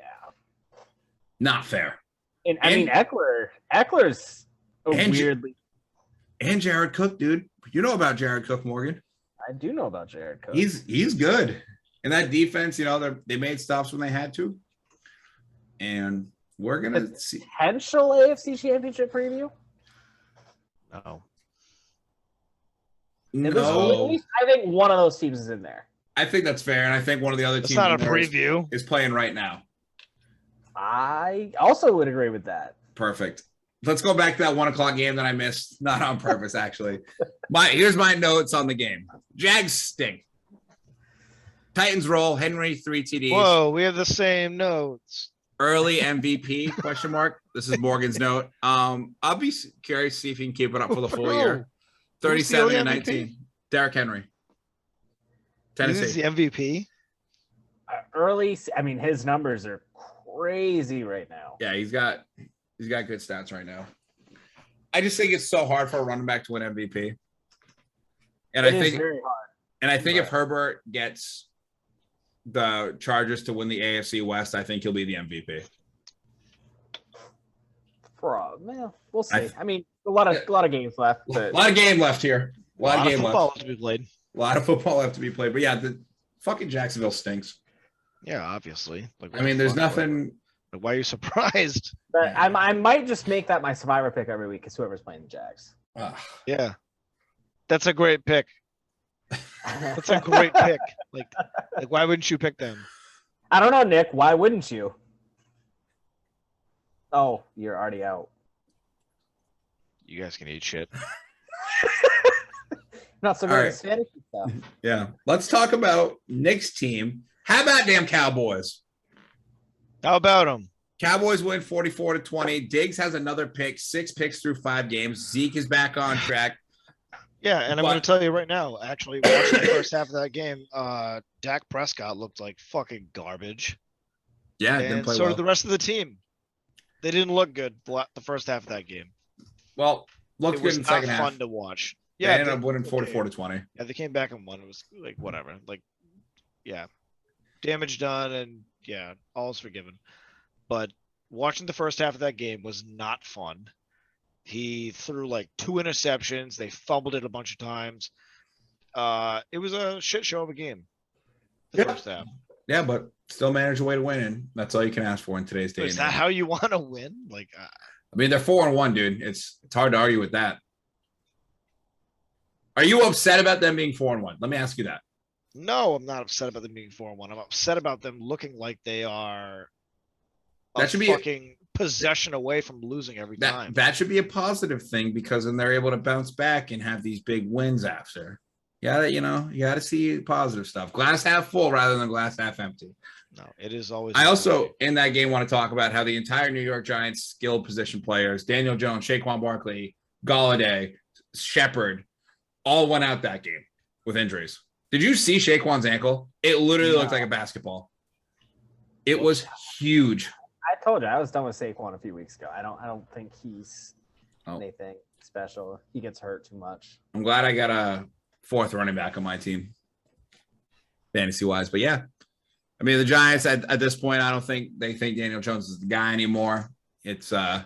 S1: Not fair.
S3: And I mean, Eckler's weirdly.
S1: And Jared Cook, dude. You know about Jared Cook, Morgan.
S3: I do know about Jared Cook.
S1: He's good. And that defense, they made stops when they had to. And we're going to see.
S3: Potential AFC Championship preview?
S2: No.
S1: No.
S3: At least I think one of those teams is in there.
S1: I think that's fair. And I think one of the other teams
S2: it's not a preview.
S1: Is playing right now.
S3: I also would agree with that.
S1: Perfect. Let's go back to that 1 o'clock game that I missed. Not on purpose, actually. Here's my notes on the game. Jags stink. Titans roll. Henry 3 TDs.
S2: Whoa, we have the same notes.
S1: Early MVP, question mark. This is Morgan's note. I'll be curious to see if he can keep it up for the full year. 37-19. Derrick Henry. Tennessee.
S2: This is the MVP?
S3: His numbers are crazy right now.
S1: Yeah, he's got good stats right now. I just think it's so hard for a running back to win MVP. And
S3: It is very hard.
S1: And I think if Herbert gets the Chargers to win the AFC West, I think he'll be the MVP.
S3: Well, we'll see. I mean, a lot of games left.
S1: A lot of game left here. A lot of game
S2: football
S1: left
S2: to be played.
S1: A lot of football left to be played. But yeah, the fucking Jacksonville stinks.
S2: Yeah, obviously. Like,
S1: I mean, there's nothing.
S2: Why are you surprised?
S3: But I might just make that my survivor pick every week because whoever's playing the Jags.
S2: Yeah, that's a great pick. That's a great pick. Like, why wouldn't you pick them?
S3: I don't know, Nick. Why wouldn't you? Oh, you're already out.
S2: You guys can eat shit.
S3: Not so good at fantasy stuff.
S1: Yeah. Let's talk about Nick's team. How about damn Cowboys?
S2: How about them?
S1: Cowboys win 44-20. Diggs has another pick, 6 picks through 5 games. Zeke is back on track.
S2: Yeah, and I'm going to tell you right now, actually, watching the first half of that game, Dak Prescott looked like fucking garbage.
S1: Yeah,
S2: and
S1: didn't play
S2: so
S1: well.
S2: did the rest of the team. They didn't look good the first half of that game.
S1: Well, looked good in the second half.
S2: It was not fun to watch.
S1: Yeah, they ended up winning 44-20.
S2: Yeah, they came back and won. It was like whatever. Like, yeah, damage done, and yeah, all's forgiven. But watching the first half of that game was not fun. He threw like 2 interceptions. They fumbled it a bunch of times. It was a shit show of a game. The first half.
S1: Yeah, but still managed a way to win, and that's all you can ask for in today's day.
S2: Is that how you want to win? Like,
S1: I mean, they're 4-1, dude. It's hard to argue with that. Are you upset about them being 4-1? Let me ask you that.
S2: No, I'm not upset about them being 4-1. I'm upset about them looking like they are
S1: that should be
S2: fucking possession away from losing every time.
S1: That should be a positive thing because then they're able to bounce back and have these big wins after. Yeah, you got to see positive stuff. Glass half full rather than glass half empty.
S2: No, it is always.
S1: I also, in that game, want to talk about how the entire New York Giants skilled position players, Daniel Jones, Saquon Barkley, Galladay, Shepard, all went out that game with injuries. Did you see Saquon's ankle? It literally looked like a basketball. It was huge.
S3: I told you I was done with Saquon a few weeks ago. I don't think he's anything special. He gets hurt too much.
S1: I'm glad I got a 4th running back on my team, fantasy wise. But yeah, I mean the Giants at this point, I don't think they think Daniel Jones is the guy anymore. It's I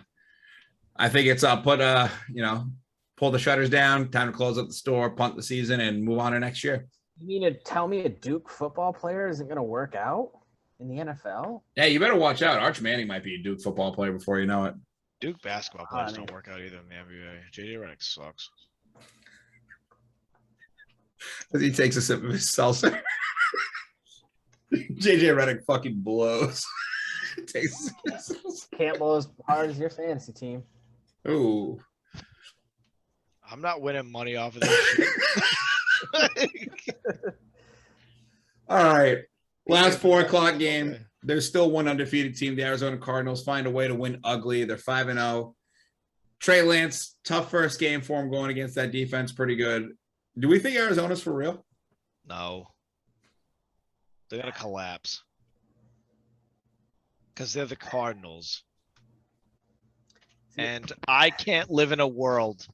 S1: think it's pull the shutters down, time to close up the store, punt the season, and move on to next year.
S3: You mean to tell me a Duke football player isn't going to work out in the NFL?
S1: Yeah, you better watch out. Arch Manning might be a Duke football player before you know it.
S2: Duke basketball players don't work out either in the NBA. JJ Redick sucks.
S1: As he takes a sip of his salsa. JJ Redick fucking blows.
S3: Can't blow as hard as your fantasy team.
S1: Ooh.
S2: I'm not winning money off of this shit.
S1: All right. Last 4:00 game. There's still one undefeated team. The Arizona Cardinals find a way to win ugly. They're 5-0. Trey Lance, tough first game for him going against that defense. Pretty good. Do we think Arizona's for real?
S2: No. They're going to collapse. Because they're the Cardinals. And I can't live in a world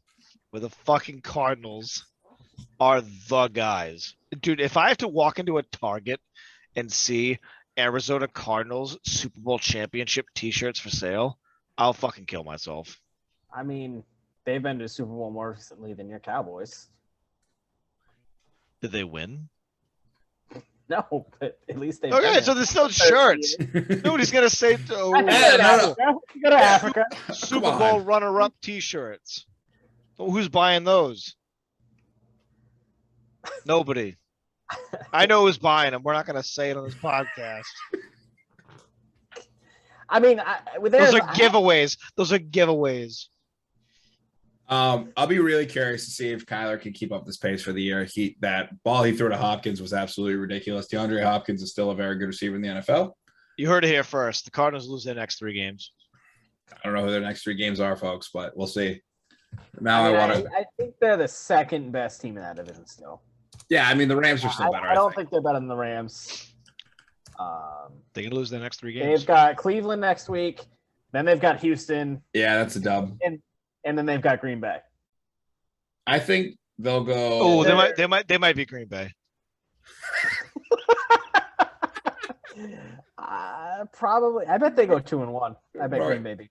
S2: where the fucking Cardinals are the guys. Dude, if I have to walk into a Target and see Arizona Cardinals Super Bowl championship t-shirts for sale, I'll fucking kill myself.
S3: I mean, they've been to Super Bowl more recently than your Cowboys.
S2: Did they win?
S3: No, but at least they.
S2: Okay, so there's still shirts. Nobody's gonna say
S3: go to Africa.
S2: Super Bowl runner-up T-shirts. Well, who's buying those? Nobody. I know who's buying them. We're not gonna say it on this podcast.
S3: I mean,
S2: those are giveaways. Those are giveaways.
S1: I'll be really curious to see if Kyler can keep up this pace for the year. That ball he threw to Hopkins was absolutely ridiculous. DeAndre Hopkins is still a very good receiver in the NFL.
S2: You heard it here first. The Cardinals lose their next 3 games.
S1: I don't know who their next 3 games are, folks, but we'll see.
S3: I think they're the second best team in that division still.
S1: Yeah, I mean the Rams are still better.
S3: I don't think they're better than the Rams.
S2: They can lose their next 3 games.
S3: They've got Cleveland next week. Then they've got Houston.
S1: Yeah, that's a dub.
S3: And then they've got Green Bay.
S1: I think they'll go.
S2: Oh, they might be Green Bay.
S3: Probably. I bet they go 2-1. I bet Green Bay.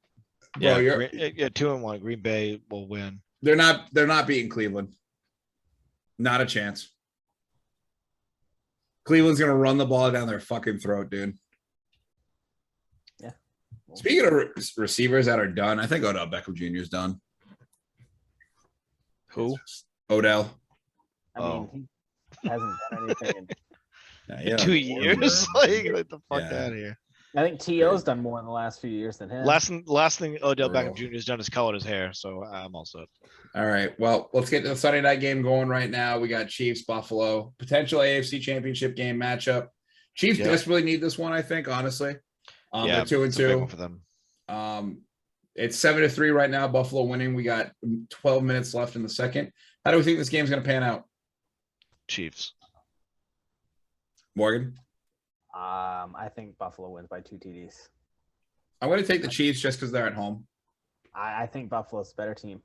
S2: Yeah,
S1: Bro,
S2: 2-1. Green Bay will win.
S1: they're not beating Cleveland. Not a chance. Cleveland's gonna run the ball down their fucking throat, dude.
S3: Yeah.
S1: Speaking of receivers that are done, I think Odell Beckham Jr. is done.
S2: Who?
S1: Odell.
S3: I mean, he hasn't done anything.
S1: Yeah,
S2: 2 years? Like, get the fuck
S1: Yeah.
S2: out of here.
S3: I think T.O.'s done more in the last few years than him.
S2: Last thing Odell
S1: Bro.
S2: Beckham Jr. has done is colored his hair, so I'm all set.
S1: All right. Well, let's get to the Sunday night game going right now. We got Chiefs, Buffalo, potential AFC Championship game matchup. Chiefs
S2: Yep.
S1: desperately need this one, I think, honestly.
S2: Yeah,
S1: they're 2 and
S2: it's a big
S1: 2.
S2: one for them.
S1: It's 7-3 right now. Buffalo winning. We got 12 minutes left in the second. How do we think this game's going to pan out?
S2: Chiefs.
S1: Morgan?
S3: I think Buffalo wins by 2 TDs.
S1: I'm going to take the Chiefs just because they're at home.
S3: I think Buffalo's a better team.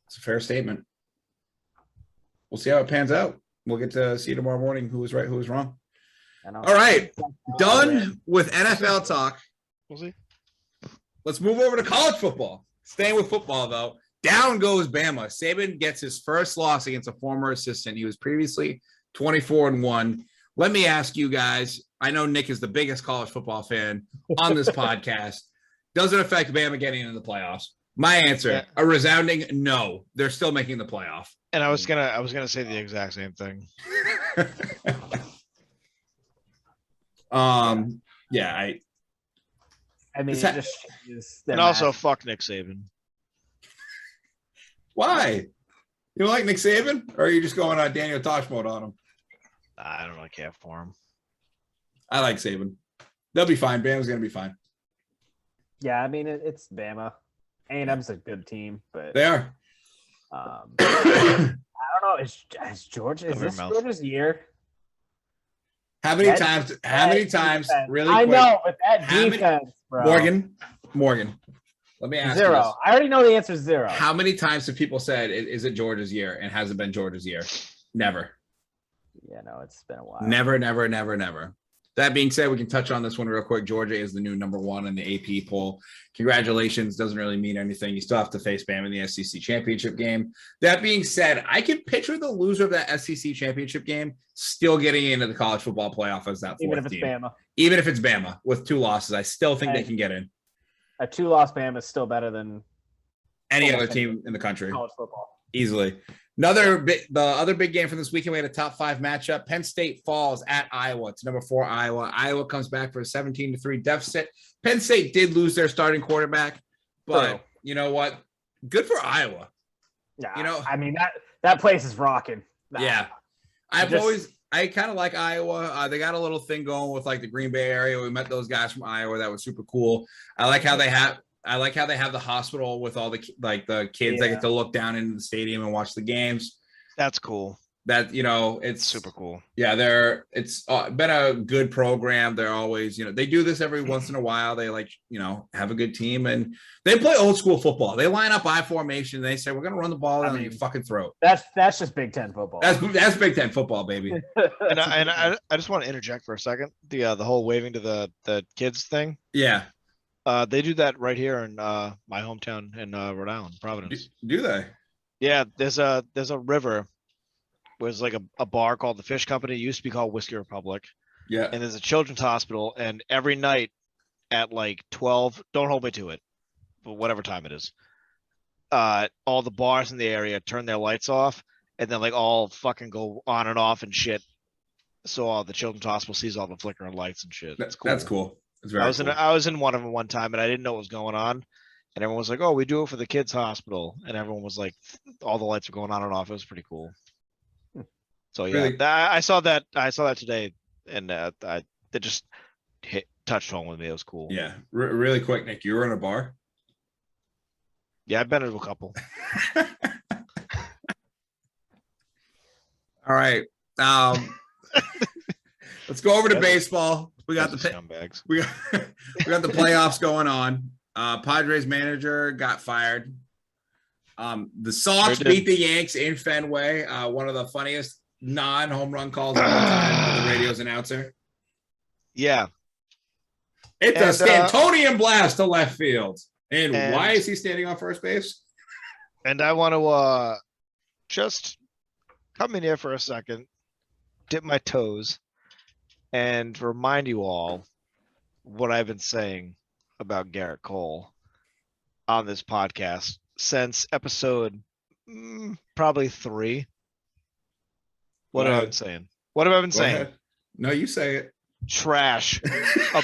S1: It's a fair statement. We'll see how it pans out. We'll get to see tomorrow morning who was right, who was wrong. All right. Done with NFL talk.
S2: We'll see.
S1: Let's move over to college football. Staying with football, though. Down goes Bama. Saban gets his first loss against a former assistant. He was previously 24-1. Let me ask you guys. I know Nick is the biggest college football fan on this podcast. Does it affect Bama getting into the playoffs? My answer, a resounding no. They're still making the playoff.
S2: And I was gonna say the exact same thing.
S1: Yeah,
S3: I mean, it just changes their
S2: And also,
S3: match.
S2: fuck Nick Saban.
S1: why? You don't like Nick Saban, or are you just going on Daniel Tosh mode on him?
S2: I don't really care for him.
S1: I like Saban. They'll be fine. Bama's gonna be fine.
S3: Yeah, I mean, it's Bama. A&M's a good team, but
S1: They are.
S3: I don't know. Is Georgia? Is
S2: Cover your
S3: this
S2: mouth.
S3: Georgia's year?
S1: How many
S3: That
S1: times?
S3: defense-
S1: How many
S3: that
S1: times?
S3: defense.
S1: Really
S3: I
S1: quick.
S3: know, but that
S1: How many-
S3: defense, bro.
S1: Morgan. Let me ask you
S3: 0.
S1: this.
S3: I already know the answer is 0.
S1: How many times have people said, is it Georgia's year? And has it been Georgia's year? Never.
S3: Yeah, no, it's been a while.
S1: Never, never, never, never. That being said, we can touch on this one real quick. Georgia is the new number 1 in the AP poll. Congratulations. Doesn't really mean anything. You still have to face Bama in the SEC championship game. That being said, I can picture the loser of that SEC championship game still getting into the college football playoff as that fourth
S3: Even if it's
S1: team.
S3: Bama.
S1: Even if it's Bama with 2 losses, I still think they can get in.
S3: A 2-loss Bama is still better than
S1: Any
S3: Almost
S1: other team in the country.
S3: college football.
S1: Easily. The other big game from this weekend, we had a top 5 matchup. Penn State falls at Iowa. It's number 4 Iowa. Iowa comes back for a 17-3 deficit. Penn State did lose their starting quarterback, but
S3: True.
S1: you know what? Good for Iowa.
S3: Yeah,
S1: You know-
S3: I mean that place is rocking. Nah.
S1: Yeah. I kind of like Iowa. They got a little thing going with like the Green Bay area. We met those guys from Iowa. That was super cool. I like how they have the hospital with all the kids that get to look down into the stadium and watch the games.
S2: That's cool.
S1: That, it's
S2: Super cool.
S1: Yeah, it's been a good program. They're always, they do this every once in a while. They have a good team, and they play old school football. They line up I formation. They say, we're going to run the ball down your fucking throat.
S3: That's just Big Ten football.
S1: That's Big Ten football, baby.
S2: And I just want to interject for a second. The whole waving to the kids thing.
S1: Yeah.
S2: They do that right here in my hometown in Rhode Island, Providence.
S1: Do they?
S2: Yeah, there's a river. Was like a bar called the Fish Company. It used to be called Whiskey Republic.
S1: Yeah.
S2: And there's a children's hospital. And every night at like 12, don't hold me to it, but whatever time it is, all the bars in the area turn their lights off and then like all fucking go on and off and shit. So the children's hospital sees all the flickering lights and shit. It's cool.
S1: That's cool. It's very cool.
S2: I was in one of them one time and I didn't know what was going on. And everyone was like, "Oh, we do it for the kids' hospital." And everyone was like, all the lights were going on and off. It was pretty cool. So yeah,
S1: Really?
S2: I saw that today, and that just touched home with me. It was cool.
S1: Yeah. Really quick, Nick, you were in a bar?
S2: Yeah, I've been to a couple.
S1: All right. Let's go over to baseball. We got the
S2: scumbags.
S1: we got the playoffs going on. Padres manager got fired. The Sox beat the Yanks in Fenway. One of the funniest non-home run calls of all time with the radio's announcer.
S2: Yeah.
S1: It's a Stantonian blast to left field. And why is he standing on first base?
S2: And I want to just come in here for a second, dip my toes, and remind you all what I've been saying about Garrett Cole on this podcast since episode probably 3. What have I been saying? What have I been
S1: Go
S2: saying?
S1: ahead. No, you say it.
S2: Trash. A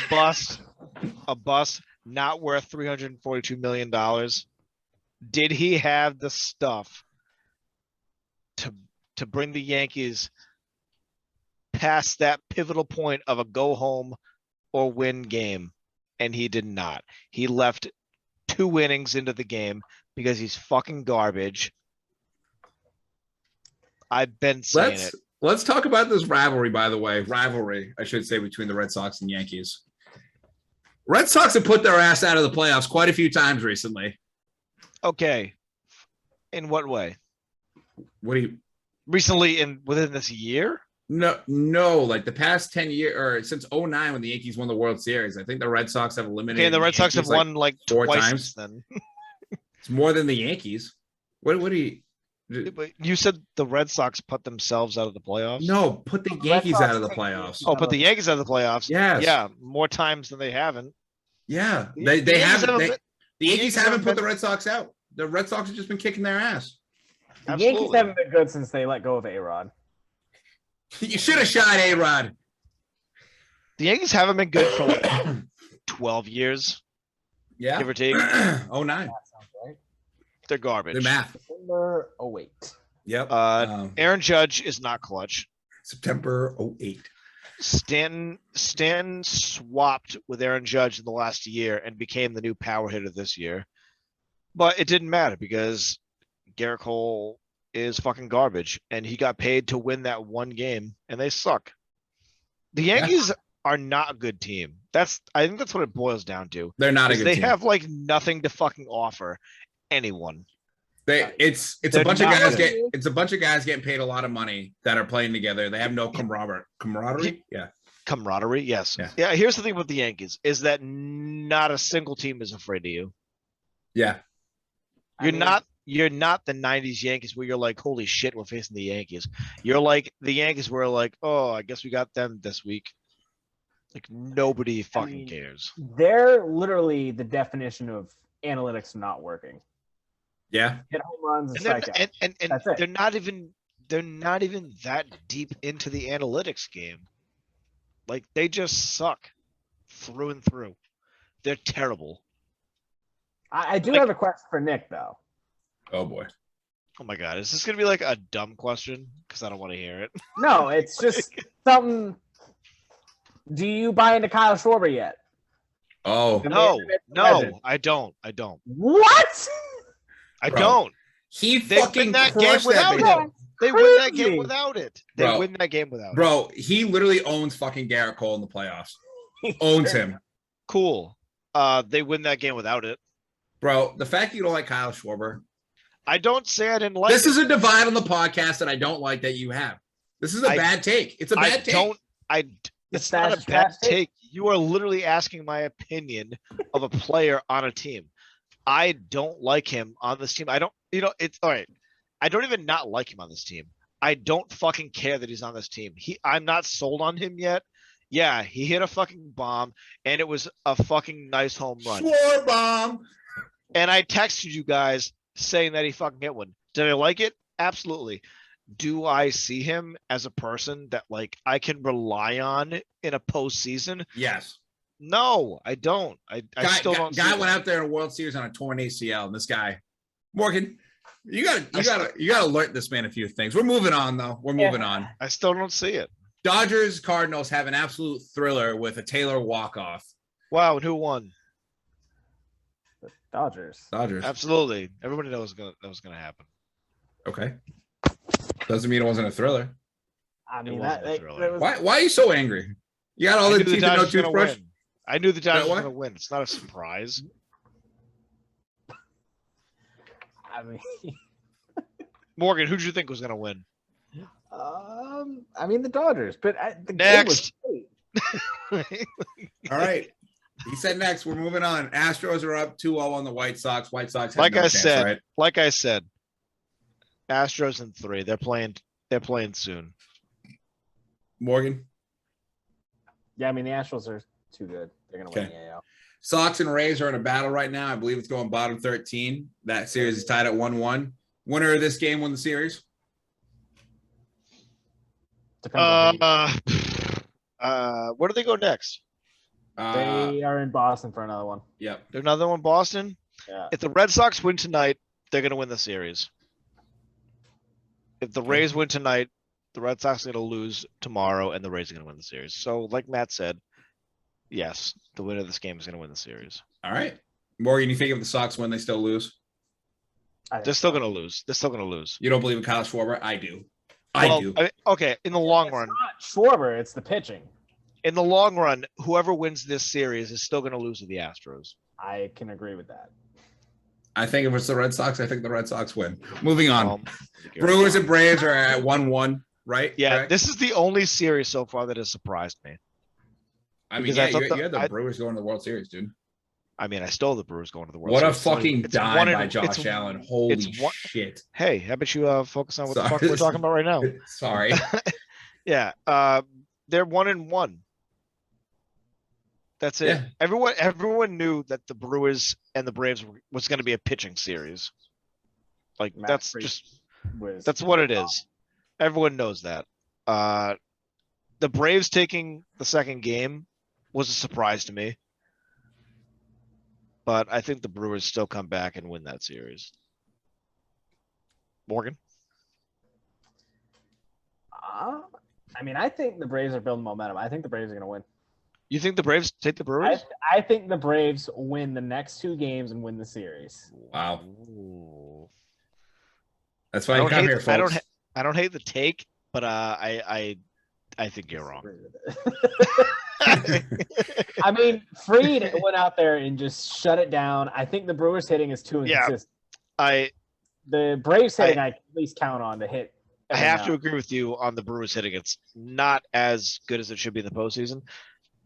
S2: bust, not worth $342 million. Did he have the stuff to bring the Yankees past that pivotal point of a go home or win game? And he did not. He left 2 innings into the game because he's fucking garbage. I've been saying it.
S1: Let's talk about this rivalry, by the way. Rivalry, I should say, between the Red Sox and Yankees. Red Sox have put their ass out of the playoffs quite a few times recently.
S2: Okay. In what way?
S1: What do you
S2: recently within this year?
S1: No, like the past 10 years or since 2009 when the Yankees won the World Series. I think the Red Sox have eliminated.
S2: Okay, the Red Sox have won like
S1: 4
S2: twice
S1: times.
S2: Then.
S1: It's more than the Yankees. What do you
S2: You said the Red Sox put themselves out of the playoffs?
S1: No, put the Yankees out of the playoffs.
S2: Oh, put the Yankees out of the playoffs.
S1: Yes.
S2: Yeah, more times than they haven't.
S1: Yeah.
S2: The
S1: They haven't.
S2: Yankees
S1: The Yankees haven't put
S2: been-
S1: the Red Sox out. The Red Sox have just been kicking their ass.
S3: The
S2: Absolutely.
S3: Yankees haven't been good since they let go of A-Rod.
S1: You should have shot A-Rod.
S2: The Yankees haven't been good for like 12 years,
S1: Yeah.
S2: give or take.
S1: 09.
S3: That sounds right.
S2: They're garbage.
S1: The math.
S3: September 08.
S1: Yep.
S2: Aaron Judge is not clutch.
S1: September 08.
S2: Stanton swapped with Aaron Judge in the last year and became the new power hitter this year. But it didn't matter because Garrett Cole is fucking garbage and he got paid to win that one game and they suck. The Yankees are not a good team. I think that's what it boils down to.
S1: They're not a good
S2: They
S1: team.
S2: have like nothing to fucking offer anyone.
S1: It's a
S2: They're
S1: bunch of
S2: not
S1: guys
S2: good.
S1: it's a bunch of guys getting paid a lot of money that are playing together. They have no camaraderie. Yeah.
S2: Camaraderie, yes.
S1: Yeah.
S2: Yeah, here's the thing with the Yankees is that not a single team is afraid of you.
S1: Yeah.
S2: You're not the 90s Yankees where you're like, holy shit, we're facing the Yankees. You're like the Yankees were like, oh, I guess we got them this week. Like nobody fucking cares.
S3: They're literally the definition of analytics not working.
S1: Yeah.
S3: Hit home runs and strike out.
S2: And
S3: That's it.
S2: they're not even that deep into the analytics game. Like they just suck through and through. They're terrible.
S3: I do have a question for Nick, though.
S1: Oh boy.
S2: Oh my god, is this gonna be like a dumb question? Because I don't want to hear it.
S3: No, it's just something. Do you buy into Kyle Schwarber yet?
S1: Oh.
S2: No, I don't.
S3: What?
S2: I
S1: Bro.
S2: don't.
S1: He
S2: They win
S1: fucking
S2: that game
S1: crushed that
S2: without
S1: baseball.
S2: him. They win that
S3: Crazy.
S2: game without it. They
S1: Bro.
S2: win that game without it.
S1: Bro, he literally owns fucking Garrett Cole in the playoffs. Owns him.
S2: Cool. They win that game without it.
S1: Bro, the fact you don't like Kyle Schwarber.
S2: I don't say I didn't like
S1: This
S2: it.
S1: is a divide on the podcast that I don't like that you have. This is a bad take. It's a bad take.
S2: It's not a
S3: Stash
S2: bad
S3: take?
S2: take. You are literally asking my opinion of a player on a team. I don't like him on this team. It's all right. I don't even not like him on this team. I don't fucking care that he's on this team. I'm not sold on him yet. Yeah, he hit a fucking bomb and it was a fucking nice home run.
S1: Schwarber bomb.
S2: And I texted you guys saying that he fucking hit one. Did I like it? Absolutely. Do I see him as a person that like I can rely on in a postseason?
S1: Yes.
S2: No, I don't. I still don't.
S1: Guy
S2: see
S1: went
S2: that.
S1: out there in a World Series on a torn ACL, and this guy, Morgan, you gotta alert this man a few things. We're moving on though. We're moving on.
S2: I still don't see it.
S1: Dodgers Cardinals have an absolute thriller with a Taylor walk-off.
S2: Wow, and who won?
S3: Dodgers.
S2: Absolutely. Everybody knows that was gonna happen.
S1: Okay. Doesn't mean it wasn't a thriller.
S3: I mean,
S2: wasn't a thriller.
S1: Why are you so angry? You got all
S2: I
S1: the
S2: knew
S1: teeth and no
S2: Dodgers were gonna
S1: toothbrush?
S2: win. I knew the Dodgers were
S1: what?
S2: gonna win. It's not a surprise.
S3: I mean,
S2: Morgan, who did you think was gonna win?
S3: I mean the Dodgers, but the game was
S2: Next.
S3: great.
S1: All right. He said next. We're moving on. Astros are up 2-0 on the White Sox. White Sox have
S2: Like
S1: no
S2: I
S1: chance,
S2: said,
S1: right?
S2: like I said, Astros in 3. They're playing soon.
S1: Morgan?
S3: Yeah, I mean, the Astros are too good. They're going to win the AL.
S1: Sox and Rays are in a battle right now. I believe it's going bottom 13. That series is tied at 1-1. Winner of this game won the series.
S3: Depends on
S2: Where do they go next?
S3: they are in Boston for another one.
S1: Yep.
S2: There's another one, Boston.
S3: Yeah.
S2: If the Red Sox win tonight, they're gonna win the series. If the Rays win tonight, the Red Sox are gonna lose tomorrow, and the Rays are gonna win the series. So, like Matt said, yes, the winner of this game is gonna win the series.
S1: All right. Morgan, you think if the Sox win, they still lose?
S2: They're still gonna lose. They're still gonna lose.
S1: You don't believe in Kyle Schwarber? I do.
S2: Well,
S1: I do.
S2: Okay, in the long
S3: It's
S2: run,
S3: not Schwarber, it's the pitching.
S2: in the long run, whoever wins this series is still gonna lose to the Astros.
S3: I can agree with that.
S1: I think if it's the Red Sox, I think the Red Sox win. Moving on.
S2: You're
S1: Brewers
S2: wrong.
S1: and Braves are at 1-1, right?
S2: Yeah,
S1: Correct?
S2: this is the only series so far that has surprised me.
S1: I mean,
S2: because
S1: yeah,
S2: I thought
S1: you had the
S2: I-
S1: Brewers going to the World Series, dude.
S2: I mean, I stole the Brewers going to the World
S1: What a
S2: Series.
S1: fucking
S2: It's
S1: dime
S2: one in-
S1: by Josh
S2: it's-
S1: Allen. Holy
S2: it's one-
S1: shit.
S2: Hey, how about you focus on what the
S1: Sorry.
S2: fuck we're talking about right now?
S1: Sorry.
S2: Yeah, they're 1-1. That's it.
S1: Yeah.
S2: Everyone knew that the Brewers and the Braves was going to be a pitching series. Like
S3: Matt
S2: that's
S3: Freed
S2: just
S3: was
S2: that's what it is. Everyone knows that. The Braves taking the second game was a surprise to me, but I think the Brewers still come back and win that series. Morgan,
S3: I mean, I think the Braves are building momentum. I think the Braves are going to win.
S2: you think the Braves take the Brewers?
S3: I think the Braves win the next 2 games and win the series.
S1: Wow.
S2: Ooh.
S1: That's why you come here, folks.
S2: I don't hate the take, but I think you're wrong.
S3: I mean, Freed went out there and just shut it down. I think the Brewers hitting is too
S2: Yeah.
S3: inconsistent.
S2: I
S3: The Braves hitting, I can at least count on to hit.
S2: I
S3: every
S2: have
S3: now.
S2: to agree with you on the Brewers hitting. It's not as good as it should be in the postseason.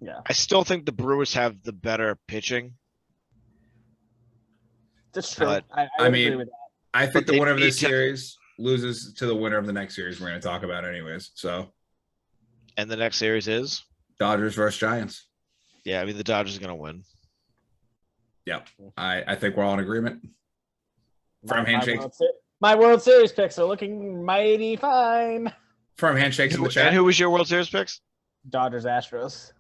S3: Yeah,
S2: I still think the Brewers have the better pitching.
S3: that's true.
S2: But,
S3: I
S1: I
S3: would
S1: mean,
S3: agree with that.
S1: I think
S2: But
S1: the
S2: they
S1: winner of this
S2: need to-
S1: series loses to the winner of the next series we're going to talk about anyways. So
S2: And the next series is,
S1: Dodgers versus Giants.
S2: yeah, I mean the Dodgers are gonna win.
S1: Yep. I think we're all in agreement. Firm handshakes.
S3: My World Series picks are looking mighty fine.
S1: Firm handshakes in the
S2: And
S1: chat.
S2: who was your World Series picks?
S3: Dodgers, Astros.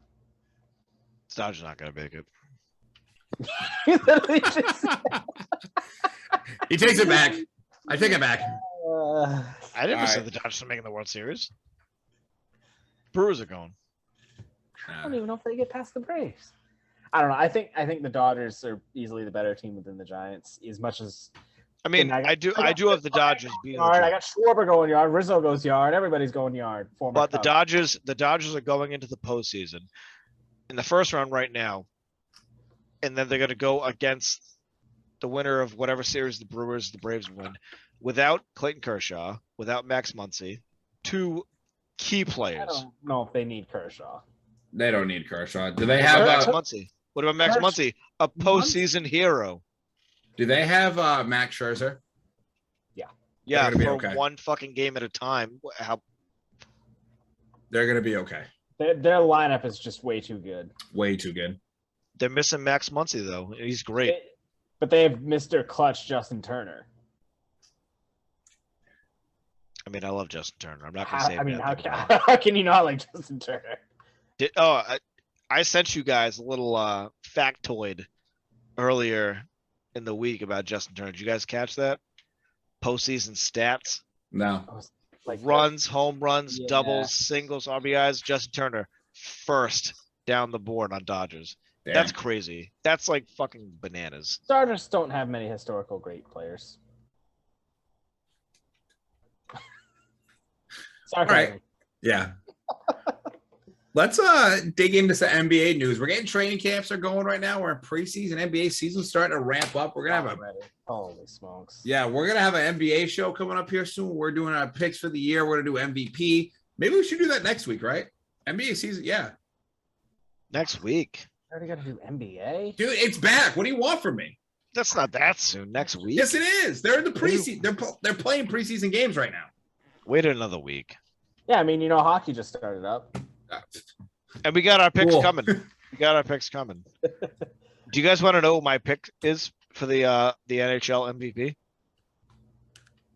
S2: The Dodgers not gonna make it.
S3: He literally just-
S1: He takes it back. I take it back.
S2: I never
S1: All
S2: said
S1: right.
S2: the Dodgers are making the World Series. Brewers are going.
S3: I don't even know if they get past the Braves. I don't know. I think the Dodgers are easily the better team within the Giants. As much as
S2: I mean,
S3: I got-
S2: I do have the Dodgers being
S3: yard, I got Schwarber going yard, Rizzo goes yard, everybody's going yard.
S2: but the Dodgers are going into the postseason in the first round right now, and then they're going to go against the winner of whatever series the Braves win, without Clayton Kershaw, without Max Muncy, 2 key
S3: I
S2: players.
S3: don't know if they need Kershaw.
S1: They don't need Kershaw. Do they
S2: What
S1: have
S2: about Max
S1: uh,
S2: Muncy? What about Max
S3: Kershaw-
S2: Muncy, a postseason hero?
S1: do they have Max Scherzer?
S2: Yeah,
S1: gonna be
S2: for
S1: okay.
S2: one fucking game at a time. How
S1: They're gonna be okay.
S3: Their lineup is just way too good.
S1: Way too good.
S2: they're missing Max Muncy though. He's great.
S3: But they have Mr. Clutch Justin Turner.
S2: I mean, I love Justin Turner. I'm not gonna say.
S3: I mean,
S2: bad thing about him.
S3: how can you not like Justin Turner?
S2: I sent you guys a little factoid earlier in the week about Justin Turner. Did you guys catch that? Postseason stats:
S1: No.
S3: Like
S2: runs, home runs,
S3: Yeah.
S2: doubles, singles, RBIs. Justin Turner first down the board on Dodgers.
S1: Damn.
S2: That's crazy. That's like fucking bananas.
S3: Dodgers don't have many historical great players. Sorry.
S1: right. Yeah. Let's dig into some NBA news. We're getting training camps are going right now. We're in preseason. NBA season starting to ramp up. We're gonna have a
S3: Holy smokes.
S1: we're gonna have an NBA show coming up here soon. We're doing our picks for the year. We're gonna do MVP. Maybe we should do that next week, right? NBA season, yeah.
S2: Next week.
S3: already got to do NBA.
S1: Dude, it's back. What do you want from me?
S2: That's not that soon. Next week.
S1: Yes, it is. They're in the preseason. They're playing preseason games right now.
S2: Wait another week.
S3: Yeah, I mean, you know, hockey just started up.
S2: And we got our picks
S1: Cool.
S2: coming. We got our picks coming. Do you guys want to know what my pick is for the NHL MVP?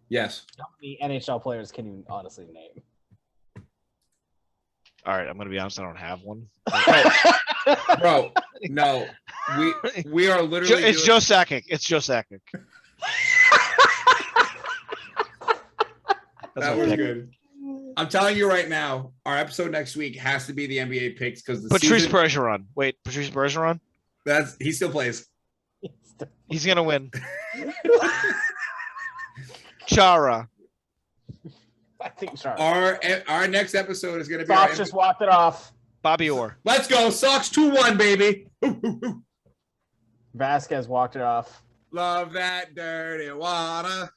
S1: Yes.
S3: How many NHL players can you honestly name?
S2: All right, I'm gonna be honest. I don't have one.
S1: Bro, no. We are literally.
S2: It's Joe Sakic. It's Joe Sakic.
S1: That was good. I'm telling you right now, our episode next week has to be the NBA picks because the
S2: Patrice
S1: season,
S2: Bergeron. Wait, Patrice Bergeron?
S1: he still plays.
S2: He's gonna win. Chara.
S3: I think so.
S1: Our next episode is going to be.
S3: Sox just walked it off.
S2: Bobby Orr.
S1: Let's go, Sox 2-1, baby.
S3: Vasquez walked it off.
S1: Love that dirty water.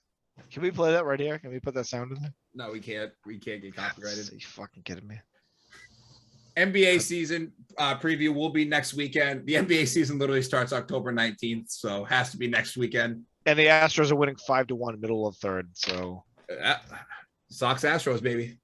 S2: Can we play that right here? Can we put that sound in there?
S1: No, we can't. We can't get copyrighted.
S2: Are you fucking kidding me?
S1: NBA season preview will be next weekend. The NBA season literally starts October 19th, so has to be next weekend.
S2: And the Astros are winning 5-1, middle of third. So
S1: Sox Astros, baby.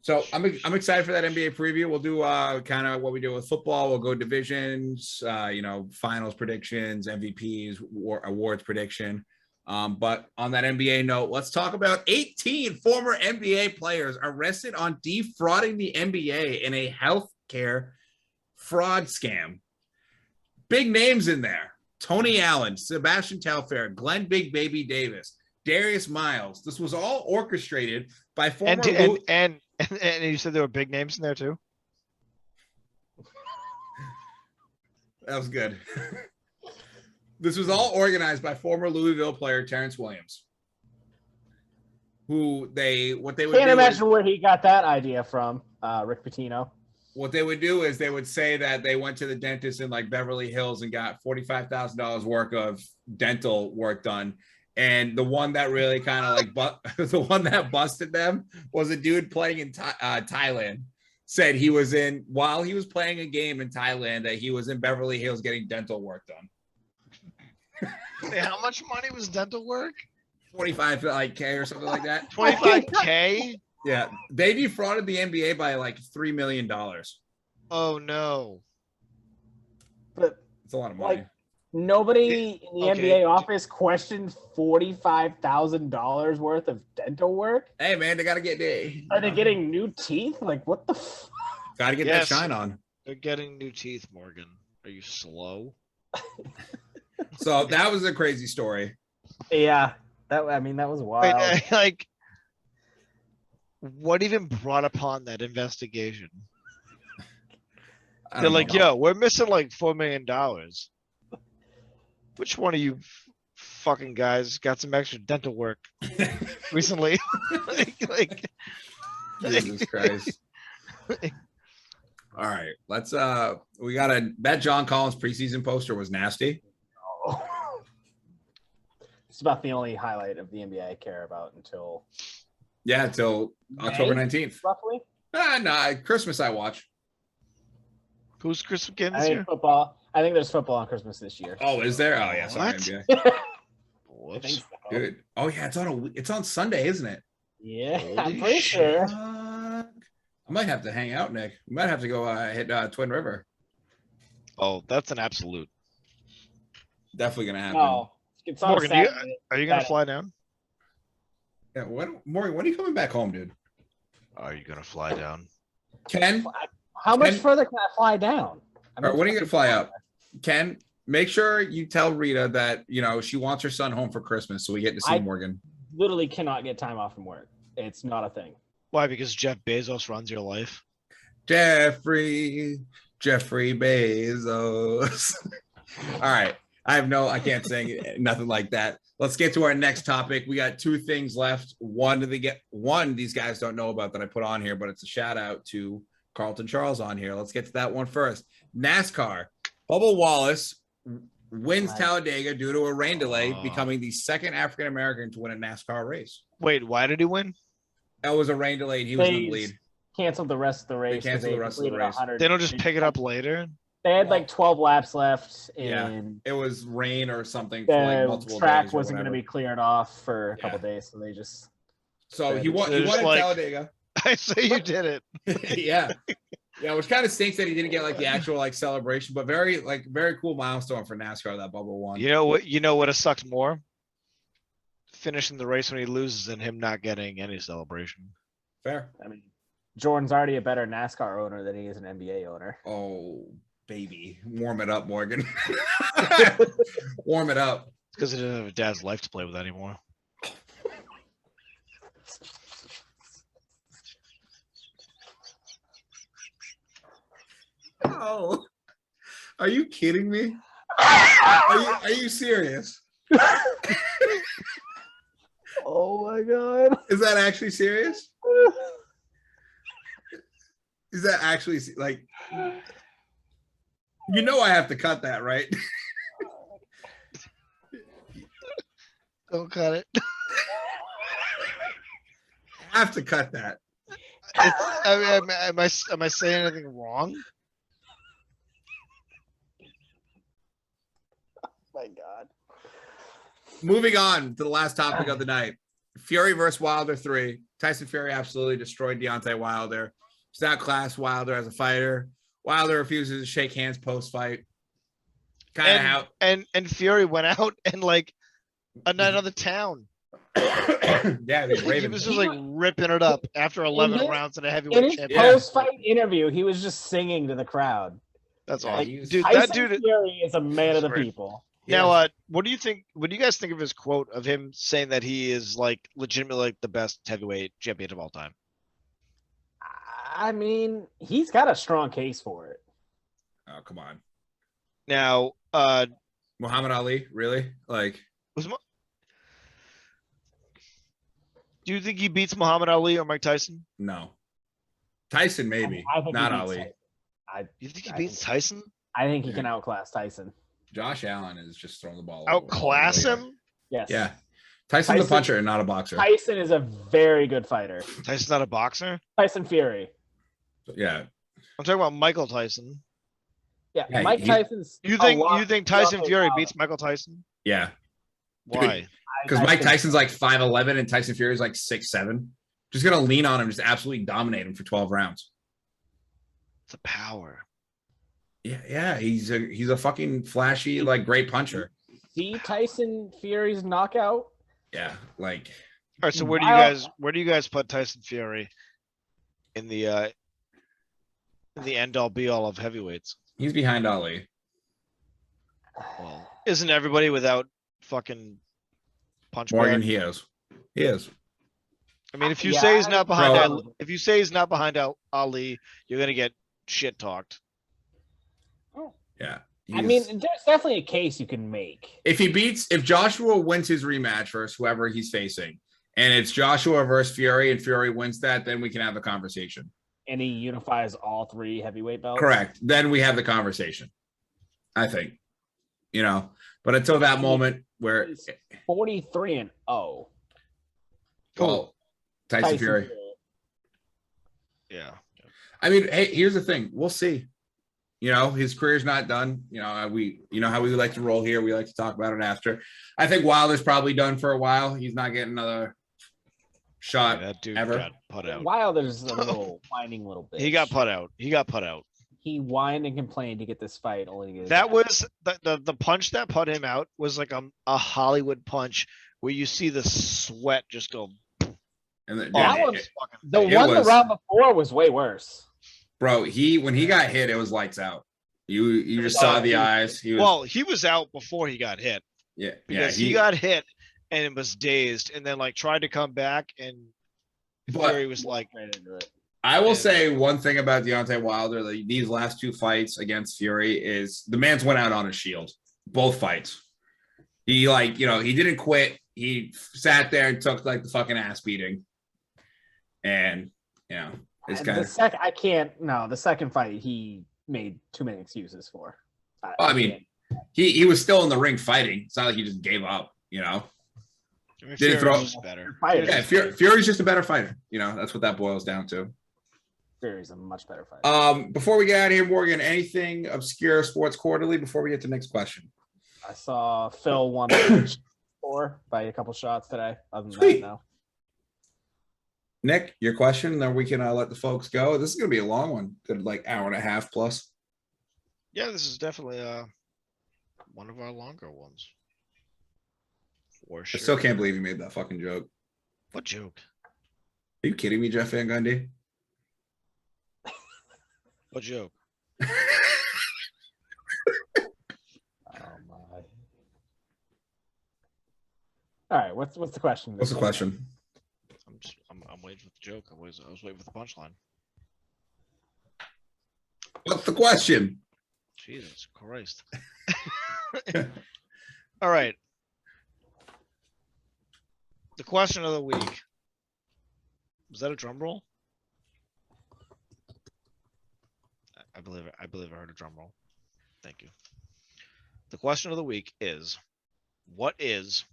S1: So I'm excited for that NBA preview. We'll do kind of what we do with football. We'll go divisions, finals predictions, MVPs, awards prediction. But on that NBA note, let's talk about 18 former NBA players arrested on defrauding the NBA in a healthcare fraud scam. Big names in there. Tony Allen, Sebastian Telfair, Glenn Big Baby Davis, Darius Miles. This was all orchestrated by former
S2: and you said there were big names in there too.
S1: That was good. This was all organized by former Louisville player Terrence Williams, who
S3: Can't imagine where he got that idea from. Rick Pitino.
S1: What they would do is they would say that they went to the dentist in like Beverly Hills and got $45,000 worth of dental work done. And the one that really kind of the one that busted them was a dude playing in Thailand. Said while he was playing a game in Thailand that he was in Beverly Hills getting dental work done.
S2: How much money was dental work?
S1: 25K or something like that.
S2: 25K?
S1: Yeah, they defrauded the NBA by like $3 million.
S2: Oh no!
S3: But
S1: it's a lot of money.
S3: Like, nobody in the NBA office questioned $45,000 worth of dental work.
S1: Hey man, they gotta get
S3: Are they getting new teeth? Like what the?
S1: Gotta get that shine on.
S2: They're getting new teeth, Morgan. Are you slow?
S1: So that was a crazy story.
S3: Yeah, that was wild.
S2: Wait, what even brought upon that investigation? They're like, yo, we're missing like $4 million. Which one of you fucking guys got some extra dental work recently?
S1: Jesus Christ. All right, let's we gotta that John Collins preseason poster was nasty.
S3: Oh. It's about the only highlight of the NBA I care about until
S1: October 19th.
S3: Roughly?
S1: Nah, Christmas I watch.
S2: Who's Christmas game this year?
S3: Football. I think there's football on Christmas this year.
S1: Oh, is there? Oh yeah, sorry,
S2: What?
S1: NBA.
S2: Whoops.
S3: So.
S1: Dude. Oh yeah, it's on Sunday, isn't it?
S3: Yeah, I'm pretty sure.
S1: I might have to hang out, Nick. We might have to go hit Twin River.
S2: Oh, that's an absolute.
S1: Definitely gonna happen.
S3: No, it's on
S2: Morgan,
S3: Saturday.
S2: are you gonna fly down?
S1: Yeah, Morgan, when are you coming back home, dude?
S2: Are you gonna fly down?
S1: Ken?
S3: How much further can I fly down?
S1: All right, when are you gonna fly up? Ken, make sure you tell Rita that she wants her son home for Christmas, so we get to see Morgan.
S3: Literally cannot get time off from work. It's not a thing.
S2: Why? Because Jeff Bezos runs your life.
S1: Jeffrey Bezos. All right. I can't sing nothing like that. Let's get to our next topic. We got two things left. One these guys don't know about that I put on here, but it's a shout out to Carlton Charles on here. Let's get to that one first. NASCAR. Bubba Wallace wins Talladega due to a rain delay, becoming the second African-American to win a NASCAR race.
S2: Wait, why did he win?
S1: That was a rain delay and he was in the lead.
S3: canceled the rest of the race.
S1: canceled the rest of the
S3: completed
S1: race.
S3: 100.
S2: They don't just pick it up later.
S3: They had like 12 laps left,
S1: Yeah,
S3: and
S1: it was rain or something for like
S3: the
S1: multiple
S3: track
S1: days or
S3: wasn't going to
S1: whatever.
S3: be cleared off for a
S1: Yeah.
S3: couple days, so they just.
S1: So he won.
S2: They're
S1: He won
S2: just
S1: in
S2: like-
S1: Talladega.
S2: I say you did it.
S1: Yeah, yeah, which kind of stinks that he didn't get like the actual like celebration, but very cool milestone for NASCAR that Bubba won.
S2: You know what? You know what? It sucks more. Finishing the race when he loses and him not getting any celebration.
S1: Fair.
S3: I mean, Jordan's already a better NASCAR owner than he is an NBA owner.
S1: Oh baby, warm it up, Morgan. Warm it up.
S2: Because he doesn't have a dad's life to play with anymore.
S1: Oh, are you kidding me? Are you serious?
S3: Oh my god!
S1: Is that actually serious? Is that actually like? You know I have to cut that, right?
S2: Don't cut it.
S1: I have to cut that.
S2: I mean, am I saying anything wrong?
S3: My god!
S1: Moving on to the last topic of the night. Fury versus Wilder 3. Tyson Fury absolutely destroyed Deontay Wilder. He's outclassed Wilder as a fighter. Wilder refuses to shake hands post-fight. Kind of how
S2: And Fury went out and like another town.
S1: yeah, he's
S2: He
S1: raving.
S2: was just like ripping it up after 11
S3: his-
S2: rounds in a
S3: In
S2: heavyweight
S3: his
S2: championship.
S3: post-fight interview, he was just singing to the crowd.
S2: That's
S1: Yeah,
S2: all.
S1: he was-
S2: Dude,
S3: Tyson
S2: that dude.
S3: Fury is a man of the
S2: Great.
S3: people.
S2: Now, what do you think? What do you guys think of his quote of him saying that he is like legitimately like the best heavyweight champion of all time?
S3: I mean, he's got a strong case for it.
S1: Oh, come on.
S2: Now,
S1: Muhammad Ali, really? Like,
S2: do you think he beats Muhammad Ali or Mike Tyson?
S1: no. Tyson, maybe.
S3: I think he
S1: Not
S3: beats
S1: Ali.
S3: Tyson.
S2: You think he
S3: I
S2: beats
S3: think-
S2: Tyson?
S3: I think he can outclass Tyson.
S1: Josh Allen is just throwing the ball.
S2: Outclass
S1: all over.
S2: him?
S3: Yes.
S1: Yeah. Tyson's a
S3: Tyson-
S1: puncher and not a boxer.
S3: Tyson is a very good fighter.
S2: Tyson's not a boxer.
S3: Tyson Fury.
S1: Yeah.
S2: I'm talking about Michael Tyson.
S3: Yeah,
S1: Yeah,
S3: Mike
S1: he-
S3: Tyson's.
S2: You
S3: a
S2: think
S3: lot
S2: Tyson
S3: tougher
S2: Fury
S3: now.
S2: beats Michael Tyson?
S1: Yeah.
S2: Why?
S1: Because
S3: I
S1: Mike
S3: think-
S1: Tyson's like 5'11 and Tyson Fury's like 6'7. Just gonna lean on him, just absolutely dominate him for 12 rounds.
S2: The power.
S1: Yeah, he's a fucking flashy, like great puncher.
S3: See Tyson Fury's knockout.
S1: Yeah, like
S2: All right, so where do you guys put Tyson Fury in the end all be all of heavyweights?
S1: he's behind Ali.
S2: Well, isn't everybody without fucking punch
S1: Morgan,
S2: bag?
S1: he is. He is.
S2: I mean, if you
S3: Yeah,
S2: say he's not behind
S1: Bro.
S2: Ali, if you say he's not behind Ali, you're gonna get shit talked.
S1: Yeah.
S3: I
S1: he's-
S3: mean, there's definitely a case you can make.
S1: if Joshua wins his rematch versus whoever he's facing, and it's Joshua versus Fury, and Fury wins that, then we can have the conversation.
S3: And he unifies all three heavyweight belts.
S1: Correct. Then we have the conversation. I think, but until that moment where,
S3: He's 43-0.
S1: well, Tyson Fury.
S2: Yeah.
S1: I mean, hey, here's the thing. We'll see. His career's not done. How we like to roll here. We like to talk about it after. I think Wilder's probably done for a while. He's not getting another shot.
S2: That dude
S1: ever.
S2: got put out.
S3: Wilder's a little whining little bitch.
S2: He got put out.
S3: He whined and complained to get this fight. Only to get his
S2: That
S3: ass.
S2: was the punch that put him out was like a Hollywood punch where you see the sweat just go.
S1: And
S3: That
S2: off
S3: was-
S2: his fucking
S3: the
S2: face.
S1: It
S3: one
S1: was-
S3: the round before was way worse.
S1: bro, when he got hit, it was lights out. You just saw the eyes. He was,
S2: Well, he was out before he got hit
S1: yeah,
S2: because he got hit and it was dazed and then like tried to come back and
S1: But-
S2: Fury was like,
S3: Right into it.
S1: I will
S2: Yeah.
S1: say one thing about Deontay Wilder, these last two fights against Fury is the man's went out on his shield, both fights. He he didn't quit. He sat there and took like the fucking ass beating. And, it's kind of,
S3: The second fight he made too many excuses for.
S1: I mean, he was still in the ring fighting. It's not like he just gave up,
S2: I mean,
S1: Did he
S2: Fury's
S1: throw-
S2: just better.
S3: Fighter.
S1: Yeah, Fury's just a better fighter. That's what that boils down to.
S3: Fury's a much better fighter.
S1: Before we get out of here, Morgan, anything obscure sports quarterly before we get to the next question?
S3: I saw Phil won the score by a couple shots today. Other than
S1: Sweet.
S3: that, no.
S1: Nick, your question, then we can let the folks go. This is going to be a long one. Good, like hour and a half plus.
S2: Yeah, this is definitely one of our longer ones. For sure.
S1: I still can't believe you made that fucking joke.
S2: What joke?
S1: Are you kidding me, Jeff Van Gundy?
S2: What joke?
S3: Oh my. All right, what's the question?
S1: What's the question?
S2: I'm waiting for the joke. I was waiting for the punchline.
S1: What's the question?
S2: Jesus Christ. All right. The question of the week. Was that a drum roll? I believe I heard a drum roll. Thank you. The question of the week is, what is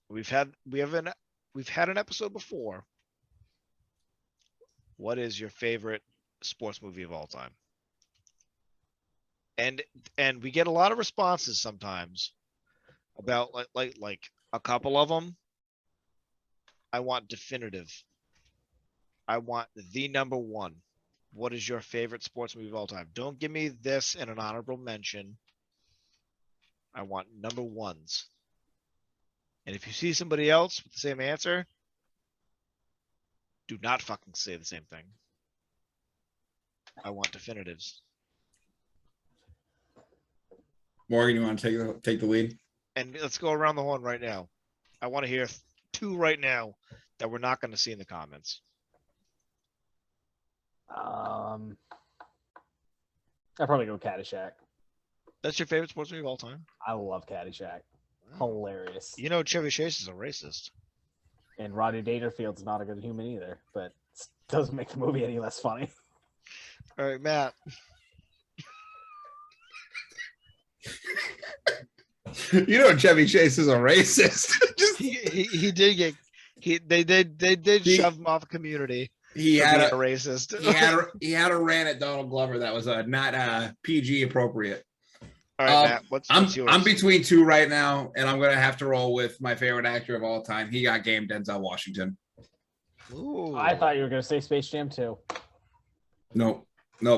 S2: we've had an episode before. What is your favorite sports movie of all time? And we get a lot of responses sometimes about like a couple of them. I want definitive. I want the number one. What is your favorite sports movie of all time? Don't give me this in an honorable mention. I want number ones. And if you see somebody else with the same answer, do not fucking say the same thing. I want definitives.
S1: Morgan, you want to take the lead?
S2: And let's go around the horn right now. I want to hear two right now that we're not going to see in the comments.
S3: I'd probably go Caddyshack.
S2: That's your favorite sports movie of all time?
S3: I love Caddyshack. Hilarious.
S2: You know, Chevy Chase is a racist.
S3: And Rodney Dangerfield's not a good human either, but it doesn't make the movie any less funny.
S2: All right, Matt.
S1: You know, Chevy Chase is a racist.
S2: he did get they did shove him off a community.
S1: He had a
S2: racist.
S1: he had a rant at Donald Glover that was not PG appropriate.
S2: All right, Matt, what's yours?
S1: I'm between two right now, and I'm gonna have to roll with my favorite actor of all time. He got game, Denzel Washington.
S2: Ooh.
S3: I thought you were gonna say Space Jam 2.
S1: Nope.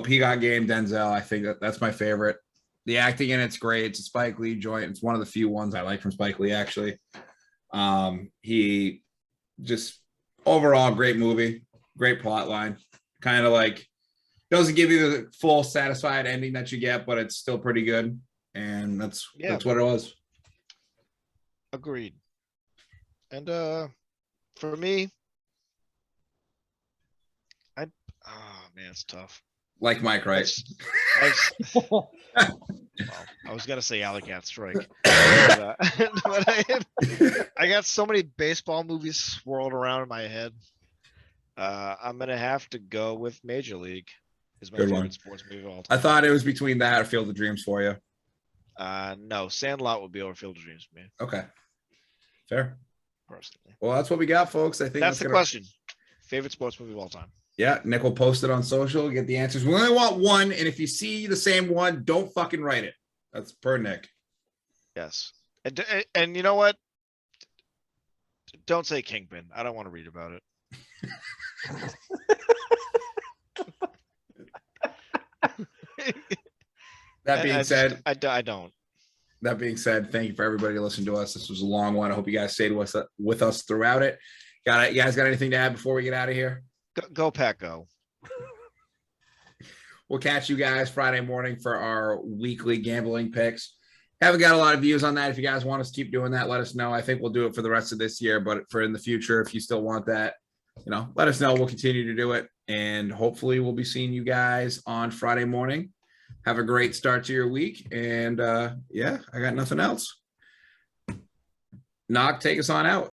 S1: He got game, Denzel. I think that's my favorite. The acting in it's great. It's a Spike Lee joint. It's one of the few ones I like from Spike Lee, actually. He just overall great movie, great plot line. Kind of like doesn't give you the full satisfied ending that you get, but it's still pretty good. And that's what it was.
S2: Agreed. And for me, man, it's tough.
S1: Like Mike, right?
S2: Well, I was gonna say Alley Cat Strike, but I got so many baseball movies swirled around in my head. I'm gonna have to go with Major League. Is my favorite sports movie of all time.
S1: I thought it was between that or Field of Dreams for you.
S2: No, Sandlot would be over Field of Dreams for me.
S1: Okay, fair.
S2: Personally,
S1: well, that's what we got, folks. I think
S2: that's the question. Favorite sports movie of all time.
S1: Yeah, Nick will post it on social, get the answers. We only want one, and if you see the same one, don't fucking write it. That's per Nick.
S2: Yes. And you know what? Don't say Kingpin. I don't want to read about it.
S1: That being said,
S2: I don't.
S1: That being said, thank you for everybody listening to us. This was a long one. I hope you guys stayed with us throughout it. You guys got anything to add before we get out of here?
S2: Go Pack, go.
S1: We'll catch you guys Friday morning for our weekly gambling picks. Haven't got a lot of views on that. If you guys want us to keep doing that, let us know. I think we'll do it for the rest of this year, but for in the future, if you still want that, let us know. We'll continue to do it, and hopefully we'll be seeing you guys on Friday morning. Have a great start to your week, and I got nothing else. Knock, take us on out.